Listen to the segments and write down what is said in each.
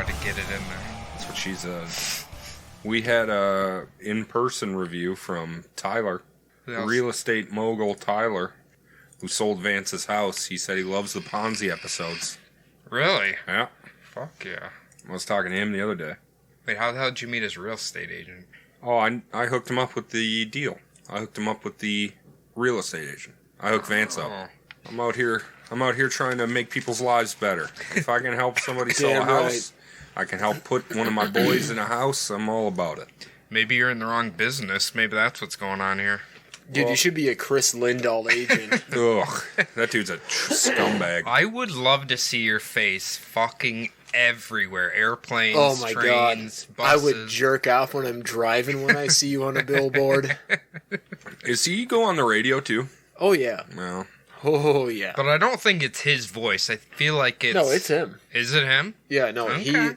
how to get it in there. That's what she says. We had a in-person review from Tyler, real estate mogul Tyler, who sold Vance's house. He said he loves the Ponzi episodes. Really? Yeah. Fuck yeah. I was talking to him the other day. Wait, how the hell did you meet his real estate agent? Oh, I hooked him up with the deal. I hooked him up with the real estate agent. I hooked Vance up. I'm out here trying to make people's lives better. If I can help somebody sell a house, I can help put one of my boys in a house, I'm all about it. Maybe you're in the wrong business. Maybe that's what's going on here. Dude, you should be a Chris Lindahl agent. Ugh, that dude's a scumbag. I would love to see your face fucking everywhere. Airplanes, oh my trains, god. buses. I would jerk off when I'm driving when I see you on a billboard. Is he go on the radio too? Oh yeah. No. Oh yeah. But I don't think it's his voice. I feel like it's... No, it's him. Is it him? Yeah, no, Okay.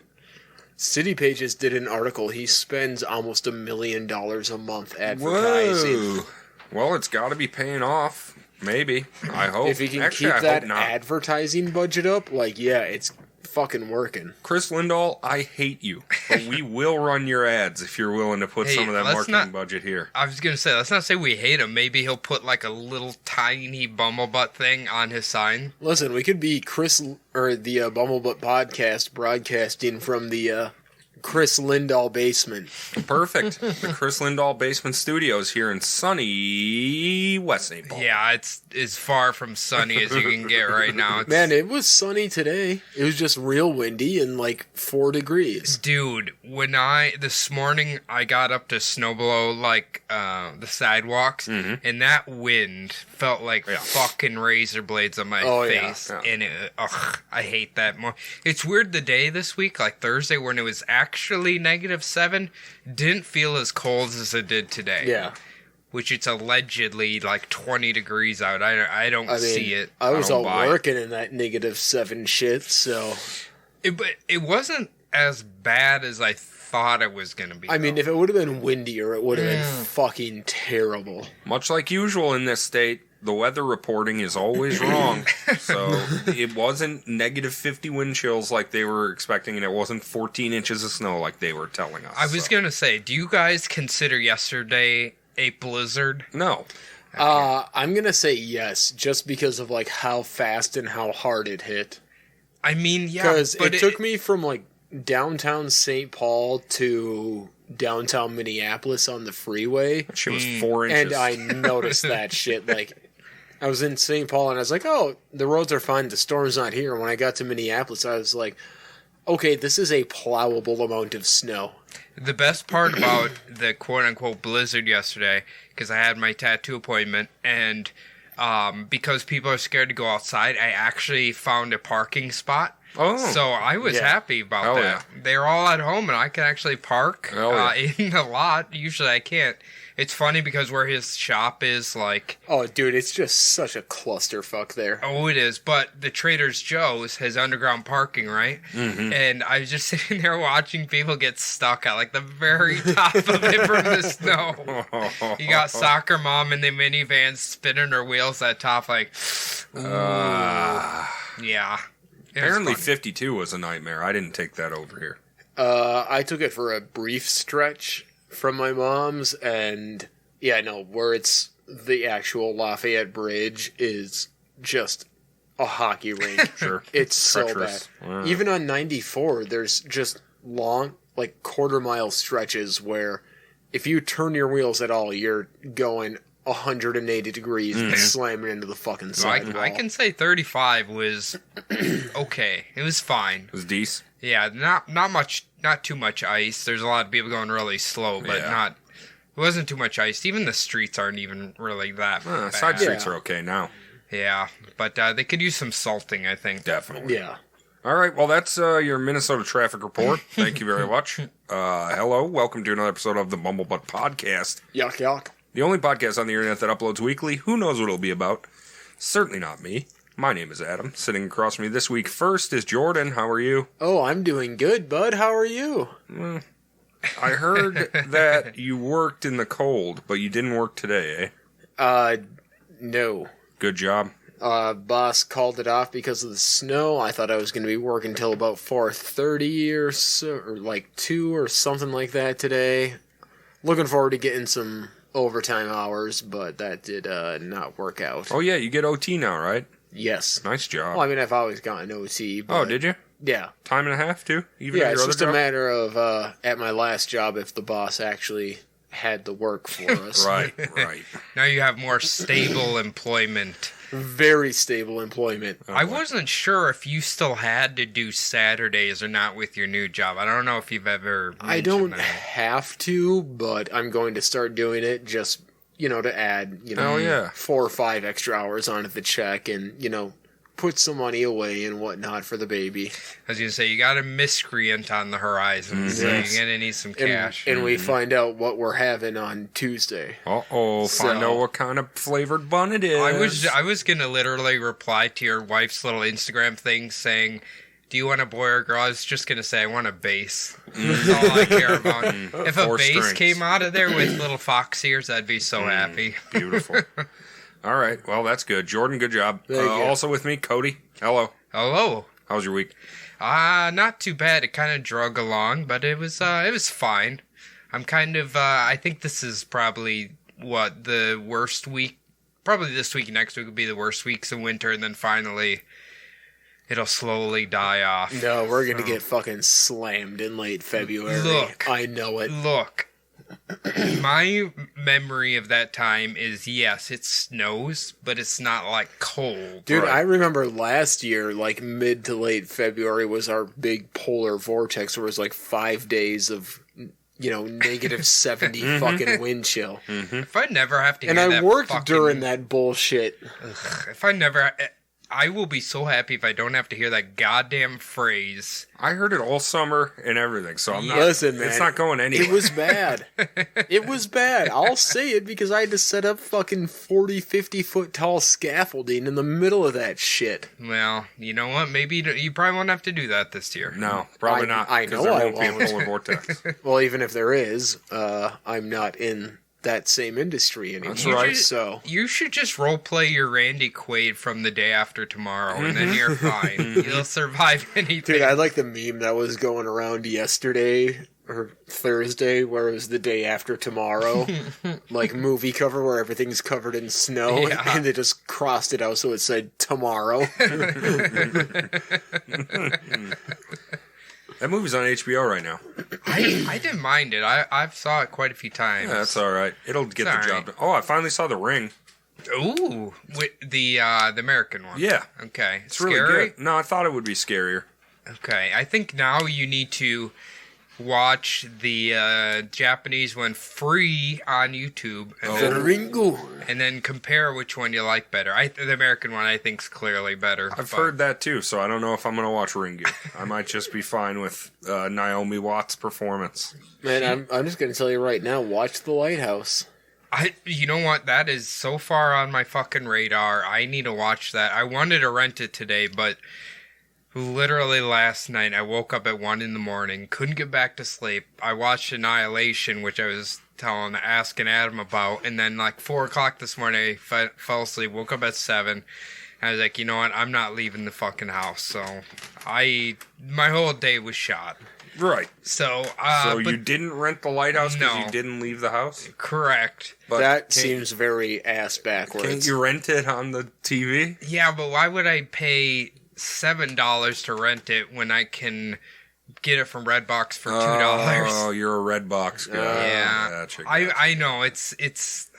City Pages did an article. He spends almost $1 million a month advertising. Whoa. Well, it's got to be paying off. Maybe. I hope. If he can Actually, keep I that hope not. advertising budget up, like, yeah, it's fucking working. Chris Lindahl, I hate you, but we will run your ads if you're willing to put some of that marketing budget here. I was going to say, let's not say we hate him. Maybe he'll put like a little tiny bumblebutt thing on his sign. Listen, we could be the Bumblebutt podcast broadcasting from the Chris Lindahl basement. Perfect. The Chris Lindahl Basement Studios here in sunny West St. Paul. Yeah, it's as far from sunny as you can get right now. Man, it was sunny today. It was just real windy and like 4 degrees. Dude, this morning I got up to snowblow like the sidewalks, and that wind felt like fucking razor blades on my face, and I hate that more. It's weird, the day this week, like Thursday, when it was actually -7, didn't feel as cold as it did today. Yeah. Which it's allegedly like 20 degrees out. I don't see it. I was all working in that -7 shit, so... But it wasn't as bad as I thought it was going to be. I mean, if it would have been windier, it would have been fucking terrible. Much like usual in this state, the weather reporting is always wrong. So it wasn't -50 wind chills like they were expecting, and it wasn't 14 inches of snow like they were telling us. I was going to say, do you guys consider yesterday a blizzard? No. I'm going to say yes, just because of like how fast and how hard it hit. I mean, yeah. Because it took me from like downtown St. Paul to downtown Minneapolis on the freeway. She was 4 inches. And I noticed that shit. Like, I was in St. Paul and I was like, oh, the roads are fine. The storm's not here. And when I got to Minneapolis, I was like, okay, this is a plowable amount of snow. The best part about the quote-unquote blizzard yesterday, because I had my tattoo appointment, and because people are scared to go outside, I actually found a parking spot. Oh. So I was happy about that. Yeah. They're all at home, and I can actually park in the lot. Usually I can't. It's funny because where his shop is, like... Oh, dude, it's just such a clusterfuck there. Oh, it is. But the Trader Joe's has underground parking, right? Mm-hmm. And I was just sitting there watching people get stuck at, like, the very top of it from the snow. You got soccer mom in the minivan spinning her wheels at top, like... yeah. Apparently 52 was a nightmare. I didn't take that over here. I took it for a brief stretch from my mom's, and yeah, no, where it's the actual Lafayette Bridge is just a hockey rink. Sure. It's so Treacherous. bad. Wow. Even on 94, there's just long, like quarter-mile stretches where if you turn your wheels at all, you're going 180 degrees and slamming into the fucking sidewall. I can say 35 was okay. It was fine. It was decent. Yeah, not too much ice. There's a lot of people going really slow, but it wasn't too much ice. Even the streets aren't even really that bad. Side streets are okay now. Yeah, but they could use some salting, I think. Definitely. Yeah. All right, well, that's your Minnesota traffic report. Thank you very much. Hello, welcome to another episode of the Bumblebutt Podcast. Yuck, yuck. The only podcast on the internet that uploads weekly. Who knows what it'll be about? Certainly not me. My name is Adam. Sitting across from me this week first is Jordan. How are you? Oh, I'm doing good, bud. How are you? I heard that you worked in the cold, but you didn't work today, eh? No. Good job. Boss called it off because of the snow. I thought I was going to be working till about 4:30 or so, or like 2 or something like that today. Looking forward to getting some overtime hours, but that did not work out. Oh, yeah, you get OT now, right? Yes. Nice job. Well, I mean, I've always gotten OT. But, oh, did you? Yeah. Time and a half, too? Even yeah, at your it's other just job? a matter of, at my last job, if the boss actually had the work for us. Right. Now you have more stable employment. Very stable employment. I wasn't sure if you still had to do Saturdays or not with your new job. I don't know if you've ever I don't that. have to, but I'm going to start doing it just, to add, 4 or 5 extra hours onto the check and, put some money away and whatnot for the baby. I was going to say, you got a miscreant on the horizon, so you're going to need some cash. And we find out what we're having on Tuesday. Find out what kind of flavored bun it is. I was going to literally reply to your wife's little Instagram thing saying, do you want a boy or girl? I was just going to say, I want a bass. That's all I care about. If a bass came out of there with little fox ears, I'd be so happy. Beautiful. All right. Well, that's good. Jordan, good job. Also with me, Cody. Hello. Hello. How was your week? Not too bad. It kind of drug along, but it was fine. I'm kind of, I think this is probably, the worst week? Probably this week and next week would be the worst weeks of winter, and then finally it'll slowly die off. No, we're going to get fucking slammed in late February. Look. I know it. Look. My memory of that time is, yes, it snows, but it's not like cold. Dude, I remember last year, like mid to late February was our big polar vortex where it was like 5 days of, negative 70 fucking wind chill. Mm-hmm. If I never have to hear that. And I worked fucking, during that bullshit. If I never... I will be so happy if I don't have to hear that goddamn phrase. I heard it all summer and everything, so I'm not... Listen, man. It's not going anywhere. It was bad. It was bad. I'll say it because I had to set up fucking 40, 50-foot tall scaffolding in the middle of that shit. Well, you know what? Maybe you probably won't have to do that this year. No, probably not. I know there I won't be a polar vortex. Well, even if there is, I'm not in that same industry anymore. That's right. So you should just roleplay your Randy Quaid from The Day After Tomorrow, and then you're fine. You'll survive anything. Dude, I like the meme that was going around yesterday or Thursday, where it was The Day After Tomorrow, like movie cover where everything's covered in snow, and they just crossed it out so it said tomorrow. That movie's on HBO right now. I didn't mind it. I've saw it quite a few times. Yeah, that's all right. It'll get the job done. Oh, I finally saw The Ring. Ooh, with the American one. Yeah. Okay. It's really good. No, I thought it would be scarier. Okay. I think now you need to watch the Japanese one free on YouTube. And then compare which one you like better. The American one I think is clearly better. I've heard that too, so I don't know if I'm going to watch Ringu. I might just be fine with Naomi Watts' performance. Man, I'm just going to tell you right now, watch The Lighthouse. You know what? That is so far on my fucking radar. I need to watch that. I wanted to rent it today, but literally last night I woke up at 1 a.m, couldn't get back to sleep. I watched Annihilation, which I was asking Adam about, and then like 4 o'clock this morning I fell asleep, woke up at 7. I was like, you know what? I'm not leaving the fucking house. So my whole day was shot. Right. So you didn't rent the Lighthouse because you didn't leave the house? Correct. But that seems very ass backwards. Can't you rent it on the TV? Yeah, but why would I pay $7 to rent it when I can get it from Redbox for $2? Oh, you're a Redbox guy. Yeah. I know.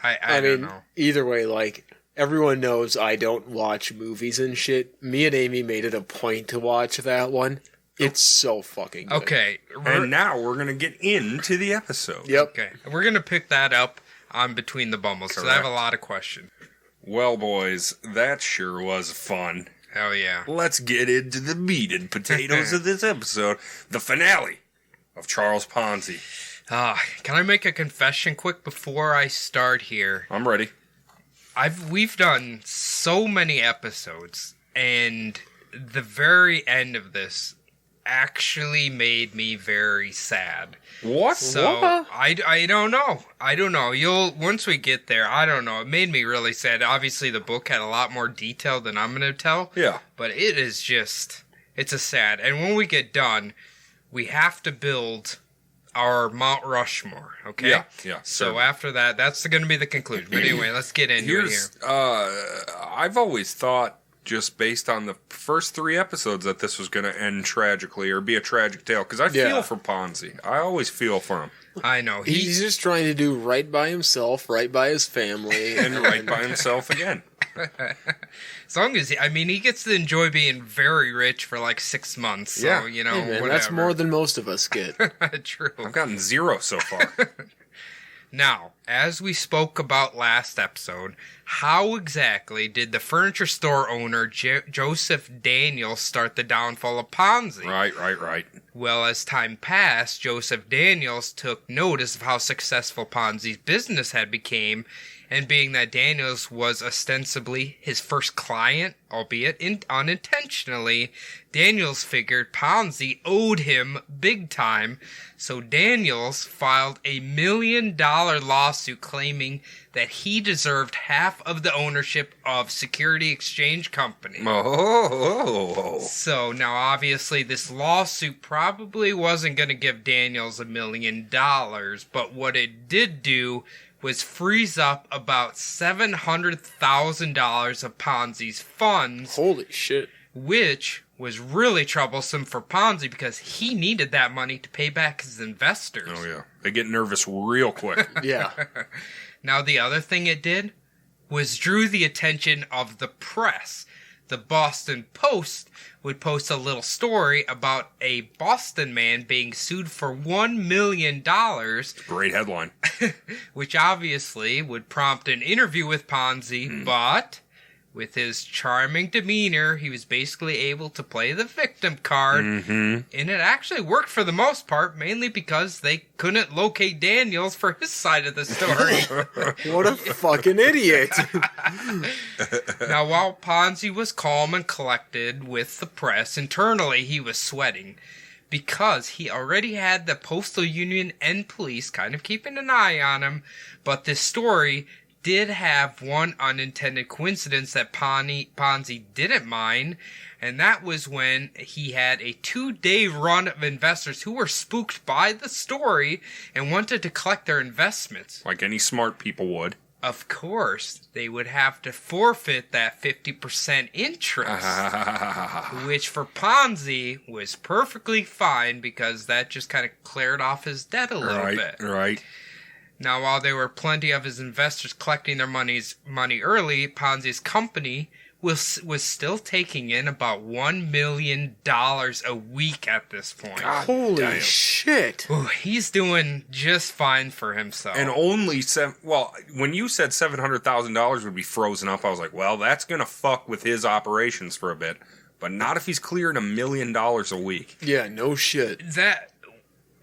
I don't know. Either way, like, everyone knows I don't watch movies and shit. Me and Amy made it a point to watch that one. It's so fucking good. Okay. And now we're going to get into the episode. Yep. Okay. We're going to pick that up on Between the Bumbles, because I have a lot of questions. Well, boys, that sure was fun. Hell yeah. Let's get into the meat and potatoes of this episode, the finale of Charles Ponzi. Can I make a confession quick before I start here? I'm ready. We've done so many episodes, and the very end of this, actually made me very sad. What? So what? I don't know. I don't know. Once we get there, I don't know. It made me really sad. Obviously, the book had a lot more detail than I'm going to tell. Yeah. But it is just, it's a sad. And when we get done, we have to build our Mount Rushmore, okay? Yeah. So sure. after that, that's going to be the conclusion. But anyway, let's get into it here. I've always thought, just based on the first 3 episodes, that this was going to end tragically or be a tragic tale. Because I feel for Ponzi. I always feel for him. I know. He's just trying to do right by himself, right by his family. And right by himself again. As long as, he gets to enjoy being very rich for like 6 months. So, Yeah. Hey, man, whatever. that's more than most of us get. True. I've gotten 0 so far. Now, as we spoke about last episode, how exactly did the furniture store owner Joseph Daniels start the downfall of Ponzi? Right. Well, as time passed, Joseph Daniels took notice of how successful Ponzi's business had become, and being that Daniels was ostensibly his first client, albeit unintentionally, Daniels figured Ponzi owed him big time, so Daniels filed a $1 million lawsuit claiming that he deserved half of the ownership of Security Exchange Company. Oh. So now obviously this lawsuit probably wasn't going to give Daniels $1 million, but what it did do was freeze up about $700,000 of Ponzi's funds. Holy shit. Which was really troublesome for Ponzi because he needed that money to pay back his investors. Oh, yeah. They get nervous real quick. Yeah. Now, the other thing it did was drew the attention of the press. The Boston Post would post a little story about a Boston man being sued for $1 million. Great headline. Which obviously would prompt an interview with Ponzi, but with his charming demeanor, he was basically able to play the victim card, and it actually worked for the most part, mainly because they couldn't locate Daniels for his side of the story. What a fucking idiot. Now, while Ponzi was calm and collected with the press, internally he was sweating, because he already had the postal union and police kind of keeping an eye on him, but this story did have one unintended coincidence that Ponzi didn't mind, and that was when he had a 2-day run of investors who were spooked by the story and wanted to collect their investments. Like any smart people would. Of course, they would have to forfeit that 50% interest, which for Ponzi was perfectly fine because that just kind of cleared off his debt a little bit. Right. Now, while there were plenty of his investors collecting their money early, Ponzi's company was still taking in about $1 million a week at this point. Holy shit. Ooh, he's doing just fine for himself. And only when you said $700,000 would be frozen up, I was like, well, that's going to fuck with his operations for a bit. But not if he's clearing $1 million a week. Yeah, no shit.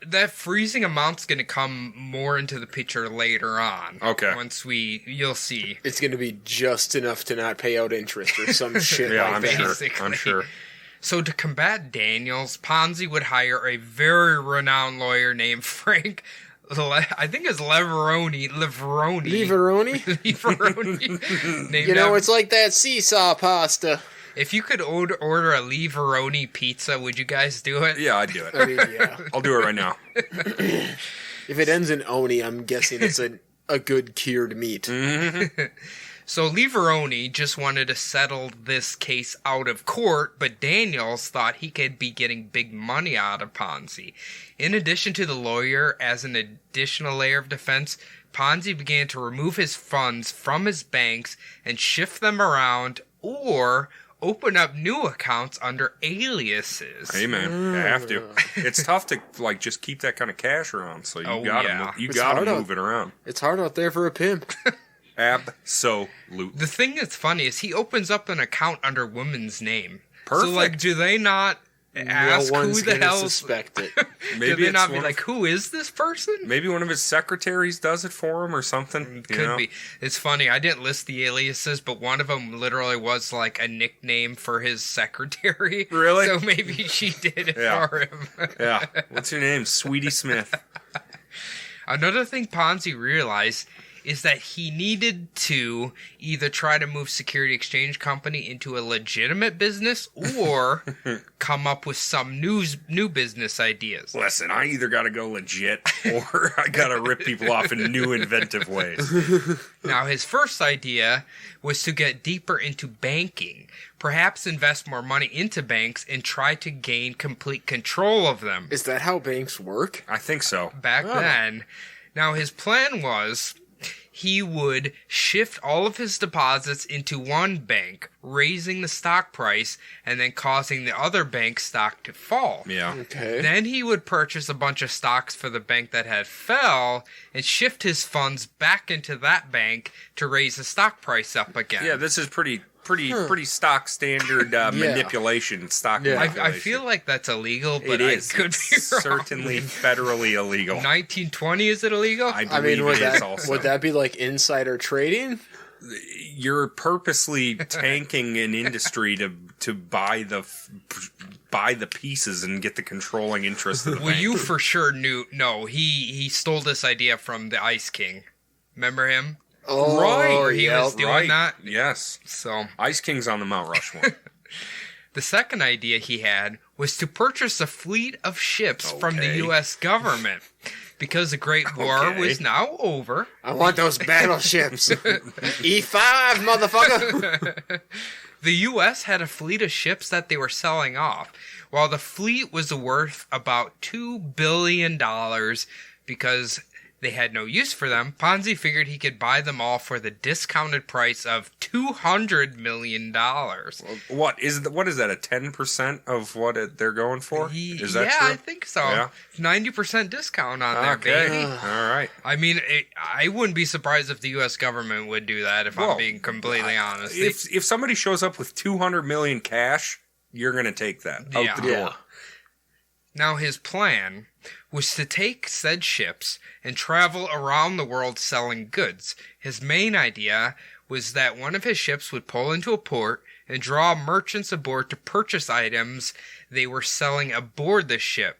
That freezing amount's going to come more into the picture later on. Okay. You'll see. It's going to be just enough to not pay out interest or some shit Yeah, like that. Basically. I'm sure. So to combat Daniels, Ponzi would hire a very renowned lawyer named Frank, I think it's Leveroni. It's like that seesaw pasta. If you could order a Leveroni pizza, would you guys do it? Yeah, I'd do it. I mean, yeah. I'll do it right now. If it ends in oni, I'm guessing it's a good cured meat. Mm-hmm. So Leveroni just wanted to settle this case out of court, but Daniels thought he could be getting big money out of Ponzi. In addition to the lawyer, as an additional layer of defense, Ponzi began to remove his funds from his banks and shift them around or open up new accounts under aliases. Hey man, you have to. It's tough to just keep that kind of cash around, so you gotta move it around. It's hard out there for a pimp. Absolutely. The thing that's funny is he opens up an account under woman's name. Perfect. So do they not ask no one's who the hell suspect it. Did they not be like, who is this person? Maybe one of his secretaries does it for him or something. Could be. It's funny. I didn't list the aliases, but one of them literally was like a nickname for his secretary. Really? So maybe she did it for him. Yeah. What's your name? Sweetie Smith. Another thing Ponzi realized is that he needed to either try to move Security Exchange Company into a legitimate business or come up with some new business ideas. Listen, I either got to go legit or I got to rip people off in new inventive ways. Now, his first idea was to get deeper into banking, perhaps invest more money into banks and try to gain complete control of them. Is that how banks work? I think so. Back then. Now, his plan was he would shift all of his deposits into one bank, raising the stock price and then causing the other bank's stock to fall. Yeah. Okay. Then he would purchase a bunch of stocks for the bank that had fell and shift his funds back into that bank to raise the stock price up again. Yeah, this is pretty stock standard manipulation. Stock manipulation. I feel like that's illegal, but it is. I could be wrong. Certainly federally illegal. 1920, is it illegal? I believe it is also. Would that be like insider trading? You're purposely tanking an industry to buy the pieces and get the controlling interest of the bank. You for sure knew. No, he stole this idea from the Ice King. Remember him? Oh, Right, he was doing that. Yes. So Ice King's on the Mount Rushmore. the second idea he had was to purchase a fleet of ships from the U.S. government. Because the Great War was now over. I want those battleships. E5, motherfucker. The U.S. had a fleet of ships that they were selling off. While the fleet was worth about $2 billion because they had no use for them, Ponzi figured he could buy them all for the discounted price of $200 million. What is that? 10% of what they're going for? Is that true? I think so. Yeah. 90% discount on there, baby. All right. I mean, I wouldn't be surprised if the U.S. government would do that, if I'm being completely honest. If somebody shows up with $200 million cash, you're going to take that out the door. Now, his plan was to take said ships and travel around the world selling goods. His main idea was that one of his ships would pull into a port and draw merchants aboard to purchase items they were selling aboard the ship.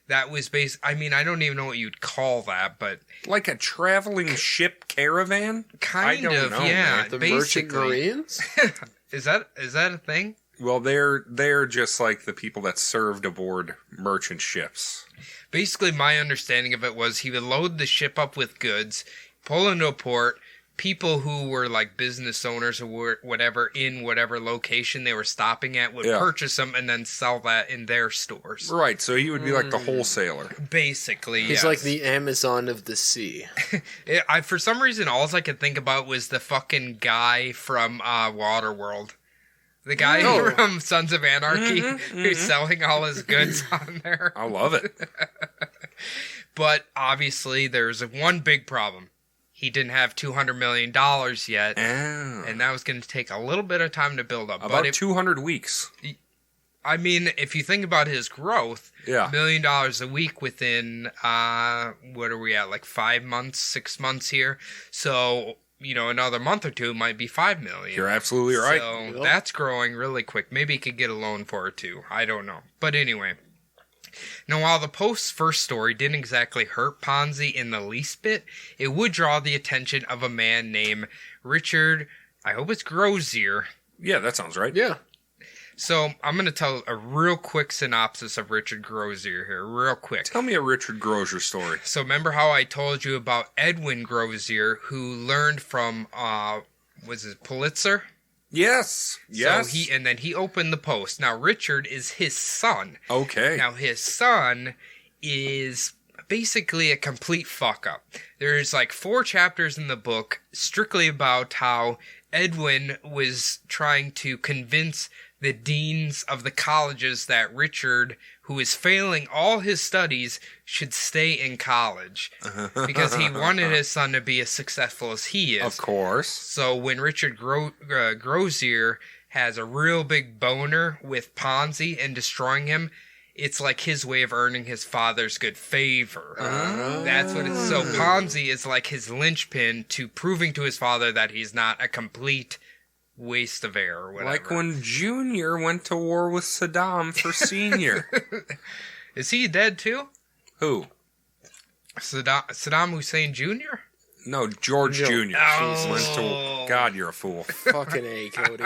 That was I don't even know what you'd call that, but... Like a traveling ship caravan? Kind of, yeah. Man. The Merchant Marines? Is that a thing? Well, they're just like the people that served aboard merchant ships. Basically, my understanding of it was he would load the ship up with goods, pull into a port, people who were like business owners or whatever in whatever location they were stopping at would purchase them and then sell that in their stores. Right, so he would be like the wholesaler. Basically, He's like the Amazon of the sea. For some reason, all I could think about was the fucking guy from Waterworld. The guy from Sons of Anarchy who's selling all his goods on there. I love it. But obviously, there's one big problem. He didn't have $200 million yet. And that was going to take a little bit of time to build up. About 200 weeks. I mean, if you think about his growth, $1 million a week within, what are we at, like 5 months, 6 months here? So... another month or two might be $5 million. You're absolutely right. So that's growing really quick. Maybe he could get a loan for it too. I don't know. But anyway. Now, while the Post's first story didn't exactly hurt Ponzi in the least bit, it would draw the attention of a man named Richard, I hope it's Grozier. Yeah, that sounds right. Yeah. So, I'm going to tell a real quick synopsis of Richard Grozier here, real quick. Tell me a Richard Grozier story. So, remember how I told you about Edwin Grozier, who learned from, was it Pulitzer? Yes. Yes. So, he opened the Post. Now, Richard is his son. Okay. Now, his son is basically a complete fuck-up. There's like 4 chapters in the book strictly about how Edwin was trying to convince the deans of the colleges that Richard, who is failing all his studies, should stay in college. Because he wanted his son to be as successful as he is. Of course. So when Richard Grozier has a real big boner with Ponzi and destroying him, it's like his way of earning his father's good favor. That's what it's. So Ponzi is like his linchpin to proving to his father that he's not a complete waste of air or whatever. Like when Junior went to war with Saddam for Senior. Is he dead too? Who? Saddam Hussein Jr.? No, George Jr. Oh. God, you're a fool. Fucking A, Cody.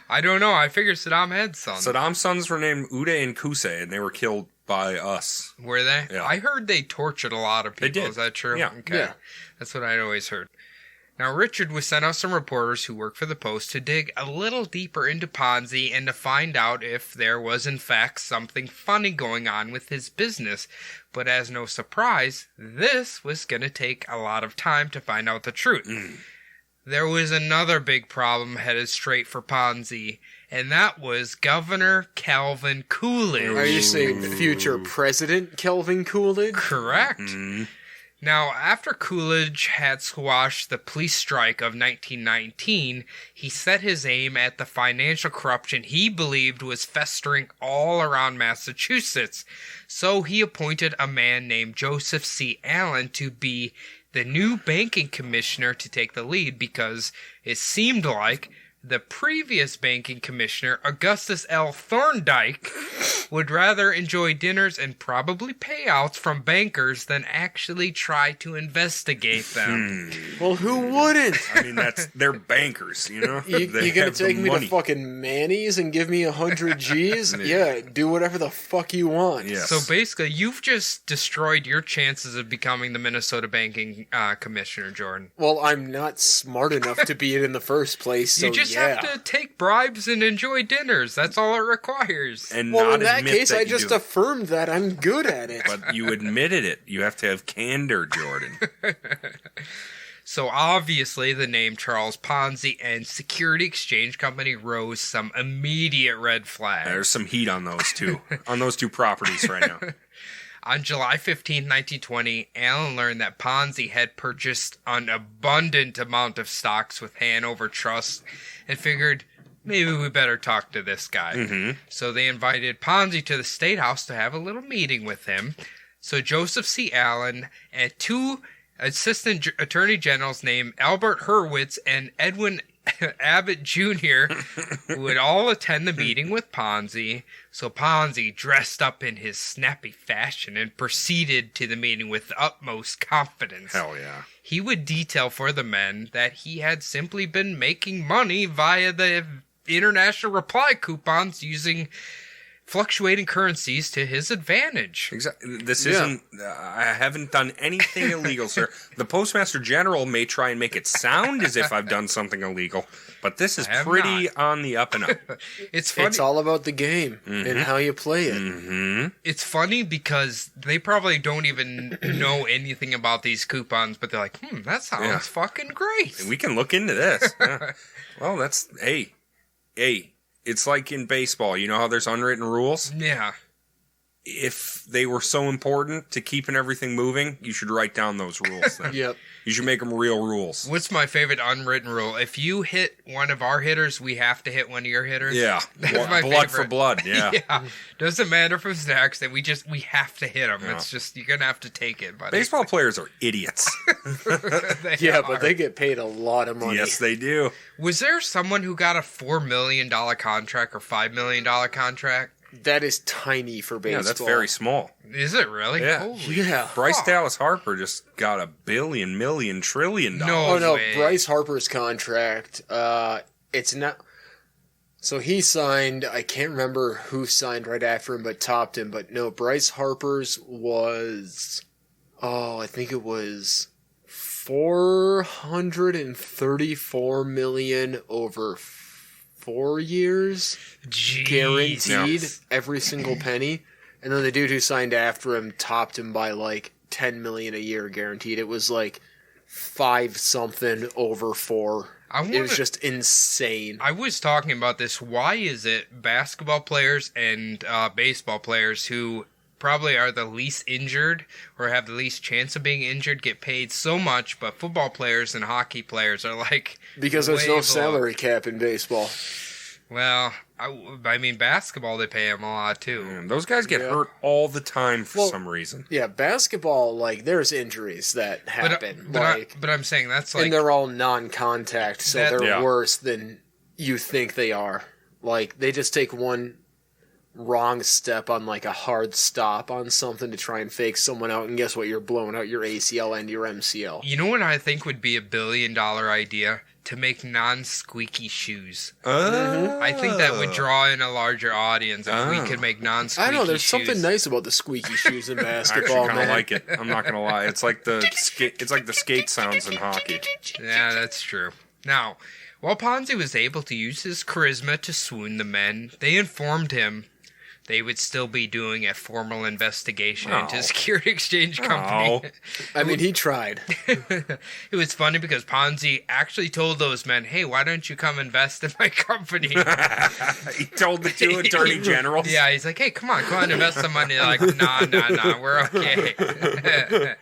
I don't know. I figured Saddam had sons. Saddam's sons were named Uday and Qusay, and they were killed by us. Were they? Yeah. I heard they tortured a lot of people. They did. Is that true? Yeah. Okay. Yeah. That's what I'd always heard. Now, Richard was sent out some reporters who work for the Post to dig a little deeper into Ponzi and to find out if there was, in fact, something funny going on with his business. But as no surprise, this was going to take a lot of time to find out the truth. There was another big problem headed straight for Ponzi, and that was Governor Calvin Coolidge. Are you saying future President Calvin Coolidge? Correct. Now, after Coolidge had squashed the police strike of 1919, he set his aim at the financial corruption he believed was festering all around Massachusetts. So he appointed a man named Joseph C. Allen to be the new banking commissioner to take the lead because it seemed like the previous banking commissioner, Augustus L. Thorndike, would rather enjoy dinners and probably payouts from bankers than actually try to investigate them. Well, who wouldn't? I mean, they're bankers, you know? You gonna take me to fucking Manny's and give me 100 G's? Yeah, do whatever the fuck you want. Yes. So basically, you've just destroyed your chances of becoming the Minnesota banking commissioner, Jordan. Well, I'm not smart enough to be it in the first place, so You just have to take bribes and enjoy dinners. That's all it requires. And Well, not in that admit case, that I you just do. affirmed that I'm good at it. But you admitted it. You have to have candor, Jordan. So obviously, the name Charles Ponzi and Security Exchange Company rose some immediate red flags. There's some heat on those two properties right now. On July 15, 1920, Allen learned that Ponzi had purchased an abundant amount of stocks with Hanover Trust and figured, maybe we better talk to this guy. So they invited Ponzi to the State House to have a little meeting with him. So Joseph C. Allen and two assistant attorney generals named Albert Hurwitz and Edwin Abbott Jr. would all attend the meeting with Ponzi. So Ponzi dressed up in his snappy fashion and proceeded to the meeting with the utmost confidence. Hell yeah. He would detail for the men that he had simply been making money via the international reply coupons using fluctuating currencies to his advantage. Exactly. This isn't. I haven't done anything illegal, sir. The Postmaster General may try and make it sound as if I've done something illegal, but this is pretty on the up and up. It's funny. It's all about the game and how you play it. It's funny because they probably don't even know anything about these coupons, but they're like, that sounds fucking great. We can look into this. Yeah. Well, that's hey. It's like in baseball. You know how there's unwritten rules? Yeah. If they were so important to keeping everything moving, you should write down those rules then. Yep. You should make them real rules. What's my favorite unwritten rule? If you hit one of our hitters, we have to hit one of your hitters. Yeah. That's my blood favorite. for blood. Yeah. Yeah. Doesn't matter if it's next, that we have to hit them. Yeah. It's just, you're going to have to take it, buddy. Baseball players are idiots. They But are. they get paid a lot of money. Yes, they do. Was there someone who got a $4 million contract or $5 million contract? That is tiny for baseball. Yeah, that's very small. Is it really? Yeah. Holy Yeah. Bryce fuck. Dallas Harper just got $1 billion, million, trillion. No. Oh no, way. Bryce Harper's contract. It's not. So he signed. I can't remember who signed right after him, but topped him. But no, Bryce Harper's was. Oh, I think it was $434 million over 4 years, Jeez. guaranteed Yeah. every single penny. And then the dude who signed after him topped him by like $10 million a year guaranteed. It was like 5 something over 4. It was just insane. I was talking about this. Why is it basketball players and baseball players who probably are the least injured or have the least chance of being injured get paid so much, but football players and hockey players are like... Because there's no salary cap in baseball. Well, I mean, basketball, they pay them a lot, too. Man, those guys get hurt all the time for some reason. Yeah, basketball, like, there's injuries that happen. But I'm saying that's like... And they're all non-contact, so they're worse than you think they are. Like, they just take one wrong step on, like, a hard stop on something to try and fake someone out, and guess what? You're blowing out your ACL and your MCL. You know what I think would be a billion-dollar idea? To make non-squeaky shoes. I think that would draw in a larger audience if we could make non-squeaky shoes. I know, there's something nice about the squeaky shoes in basketball, I actually kind of like it. I'm not going to lie. It's like the skate sounds in hockey. Yeah, that's true. Now, while Ponzi was able to use his charisma to swoon the men, they informed him they would still be doing a formal investigation into a security exchange company. I mean, he tried. It was funny because Ponzi actually told those men, hey, why don't you come invest in my company? He told the two attorney generals? Yeah, he's like, hey, come on, invest some money. They're like, nah, we're okay.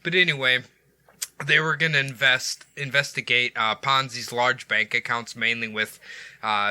But anyway... They were going to investigate Ponzi's large bank accounts, mainly with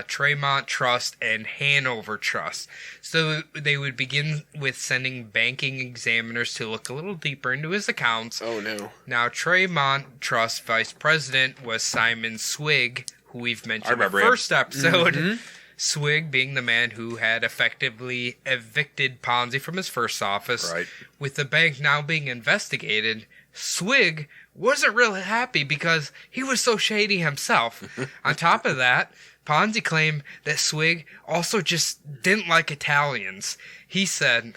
Tremont Trust and Hanover Trust. So they would begin with sending banking examiners to look a little deeper into his accounts. Oh, no. Now, Tremont Trust vice president was Simon Swig, who we've mentioned in the first episode. Mm-hmm. Swig being the man who had effectively evicted Ponzi from his first office. Right. With the bank now being investigated, Swig wasn't really happy because he was so shady himself. On top of that, Ponzi claimed that Swig also just didn't like Italians. He said,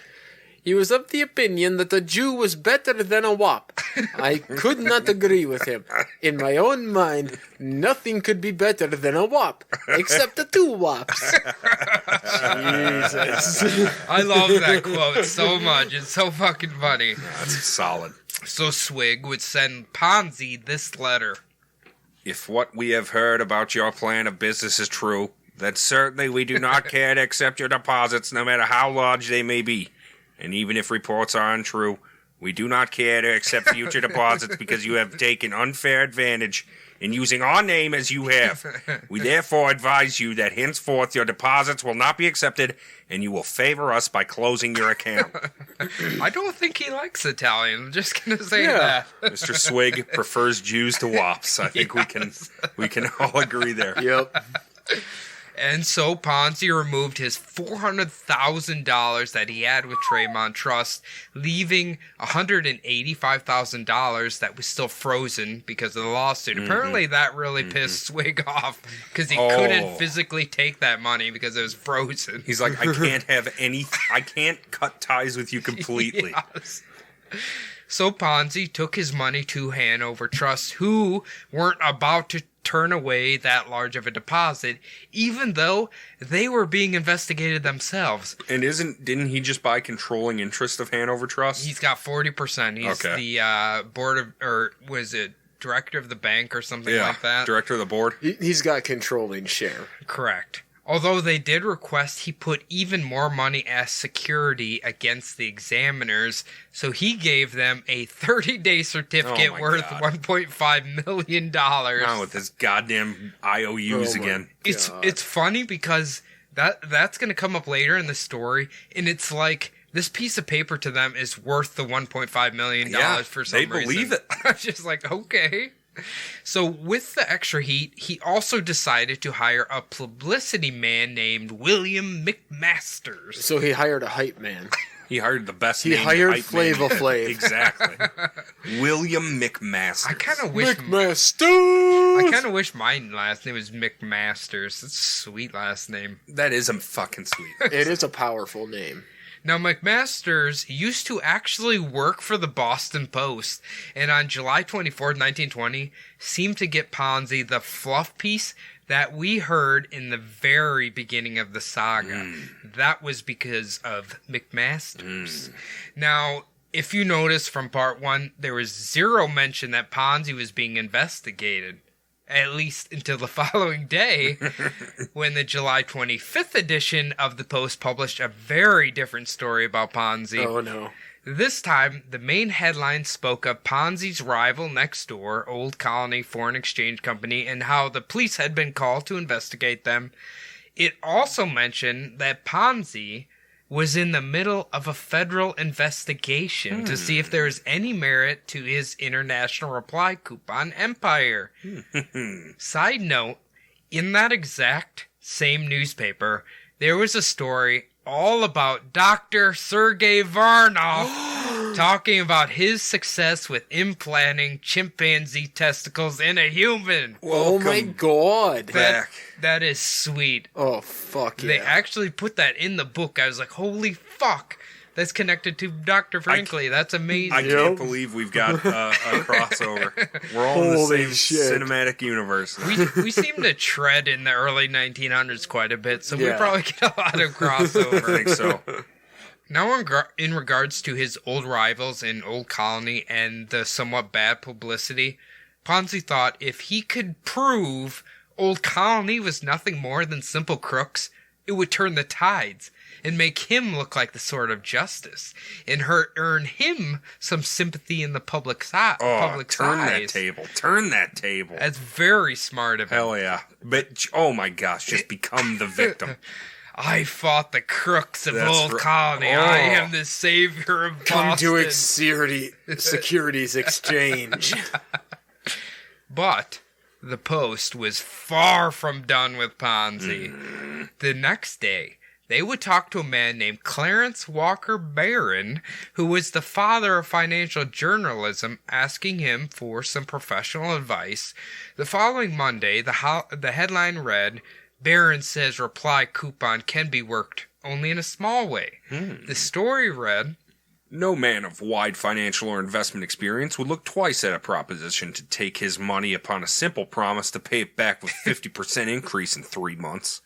he was of the opinion that a Jew was better than a Wop. I could not agree with him. In my own mind, nothing could be better than a Wop, except the two Wops. Jesus. I love that quote so much. It's so fucking funny. That's solid. So Swig would send Ponzi this letter. If what we have heard about your plan of business is true, then certainly we do not care to accept your deposits, no matter how large they may be. And even if reports are untrue, we do not care to accept future deposits because you have taken unfair advantage in using our name as you have. We therefore advise you that henceforth your deposits will not be accepted and you will favor us by closing your account. I don't think he likes Italian. I'm just going to say that. Mr. Swig prefers Jews to Wops. I think we can all agree there. Yep. And so Ponzi removed his $400,000 that he had with Tremont Trust, leaving $185,000 that was still frozen because of the lawsuit. Mm-hmm. Apparently that really pissed Swig off because he couldn't physically take that money because it was frozen. He's like, I can't cut ties with you completely. Yes. So Ponzi took his money to Hanover Trust, who weren't about to turn away that large of a deposit, even though they were being investigated themselves. And didn't he just buy controlling interest of Hanover Trust? He's got 40%. He's the board of, or was it director of the bank or something like that? Director of the board. He's got controlling share. Correct. Although they did request he put even more money as security against the examiners, so he gave them a 30-day certificate worth $1.5 million. Not with his goddamn IOUs again. It's funny because that's going to come up later in the story, and it's like this piece of paper to them is worth the $1.5 million for some reason. They believe it. I'm just like, okay. So with the extra heat, he also decided to hire a publicity man named William McMasters. So he hired a hype man. He hired the best. He hired Flava Flav. Exactly. William McMasters. I kind of wish my last name was McMasters. It's a sweet last name. That is a fucking sweet. It is a powerful name. Now, McMasters used to actually work for the Boston Post, and on July 24, 1920, seemed to get Ponzi the fluff piece that we heard in the very beginning of the saga. That was because of McMasters. Now, if you notice from part one, there was zero mention that Ponzi was being investigated. at least until the following day, when the July 25th edition of the Post published a very different story about Ponzi. Oh, no. This time, the main headline spoke of Ponzi's rival next door, Old Colony Foreign Exchange Company, and how the police had been called to investigate them. It also mentioned that Ponzi was in the middle of a federal investigation to see if there was any merit to his international reply coupon empire. Side note, in that exact same newspaper, there was a story all about Dr. Sergei Varnov talking about his success with implanting chimpanzee testicles in a human. Oh my god. That is sweet. Oh, fuck yeah. They actually put that in the book. I was like, holy fuck. That's connected to Dr. Brinkley. That's amazing. I can't believe we've got a crossover. We're all in the same cinematic universe. We seem to tread in the early 1900s quite a bit, so we probably get a lot of crossover. I think so. Now, in regards to his old rivals in Old Colony and the somewhat bad publicity, Ponzi thought if he could prove Old Colony was nothing more than simple crooks, it would turn the tides and make him look like the sword of justice, and earn him some sympathy in the public's eyes. Turn that table. That's very smart of him. Hell yeah. But, oh my gosh, just become the victim. I fought the crooks of Old Colony. I am the savior of Boston. Come to Securities Exchange. But the Post was far from done with Ponzi. The next day, they would talk to a man named Clarence Walker Barron, who was the father of financial journalism, asking him for some professional advice. The following Monday, the headline read, Barron says reply coupon can be worked only in a small way. The story read, no man of wide financial or investment experience would look twice at a proposition to take his money upon a simple promise to pay it back with 50% increase in 3 months.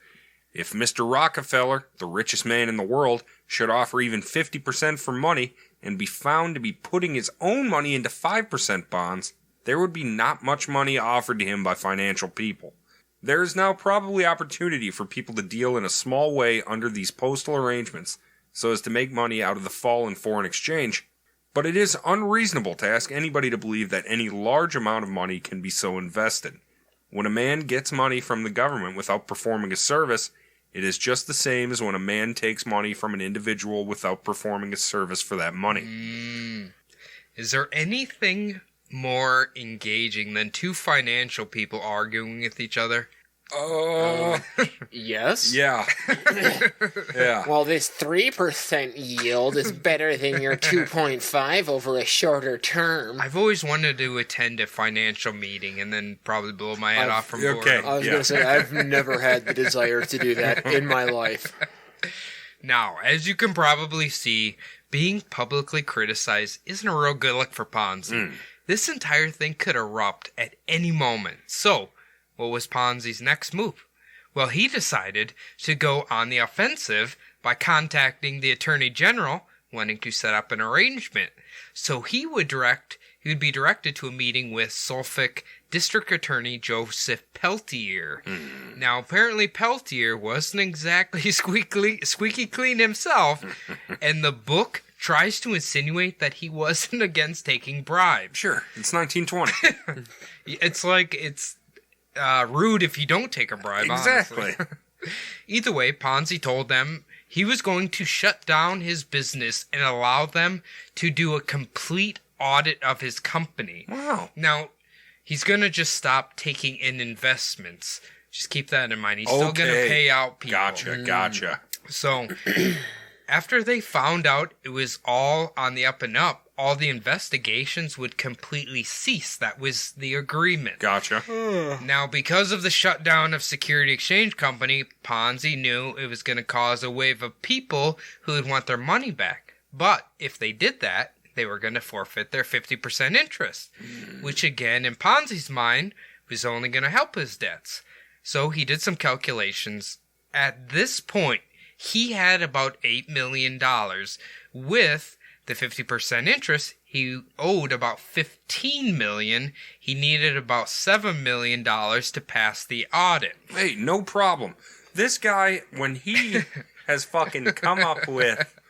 If Mr. Rockefeller, the richest man in the world, should offer even 50% for money and be found to be putting his own money into 5% bonds, there would be not much money offered to him by financial people. There is now probably opportunity for people to deal in a small way under these postal arrangements so as to make money out of the fall in foreign exchange, but it is unreasonable to ask anybody to believe that any large amount of money can be so invested. When a man gets money from the government without performing a service, it is just the same as when a man takes money from an individual without performing a service for that money. Is there anything more engaging than two financial people arguing with each other? Yes. Yeah. Yeah. Well, this 3% yield is better than your 2.5 over a shorter term. I've always wanted to attend a financial meeting and then probably blow my head off from boredom. I was going to say, I've never had the desire to do that in my life. Now, as you can probably see, being publicly criticized isn't a real good look for Ponzi. This entire thing could erupt at any moment. So, what was Ponzi's next move? Well, he decided to go on the offensive by contacting the Attorney General, wanting to set up an arrangement. So he would be directed to a meeting with Suffolk District Attorney Joseph Peltier. Now, apparently Peltier wasn't exactly squeaky clean himself, and the book tries to insinuate that he wasn't against taking bribes. Sure, it's 1920. It's like it's rude if you don't take a bribe, exactly. Honestly. Either way, Ponzi told them he was going to shut down his business and allow them to do a complete audit of his company. Wow. Now, he's going to just stop taking in investments. Just keep that in mind. He's still going to pay out people. Gotcha. So, after they found out it was all on the up and up, all the investigations would completely cease. That was the agreement. Gotcha. Now, because of the shutdown of Security Exchange Company, Ponzi knew it was going to cause a wave of people who would want their money back. But if they did that, they were going to forfeit their 50% interest, which again, in Ponzi's mind, was only going to help his debts. So he did some calculations. At this point, he had about $8 million. With the 50% interest, he owed about $15 million. He needed about $7 million to pass the audit. Hey, no problem. This guy, when he has fucking come up with,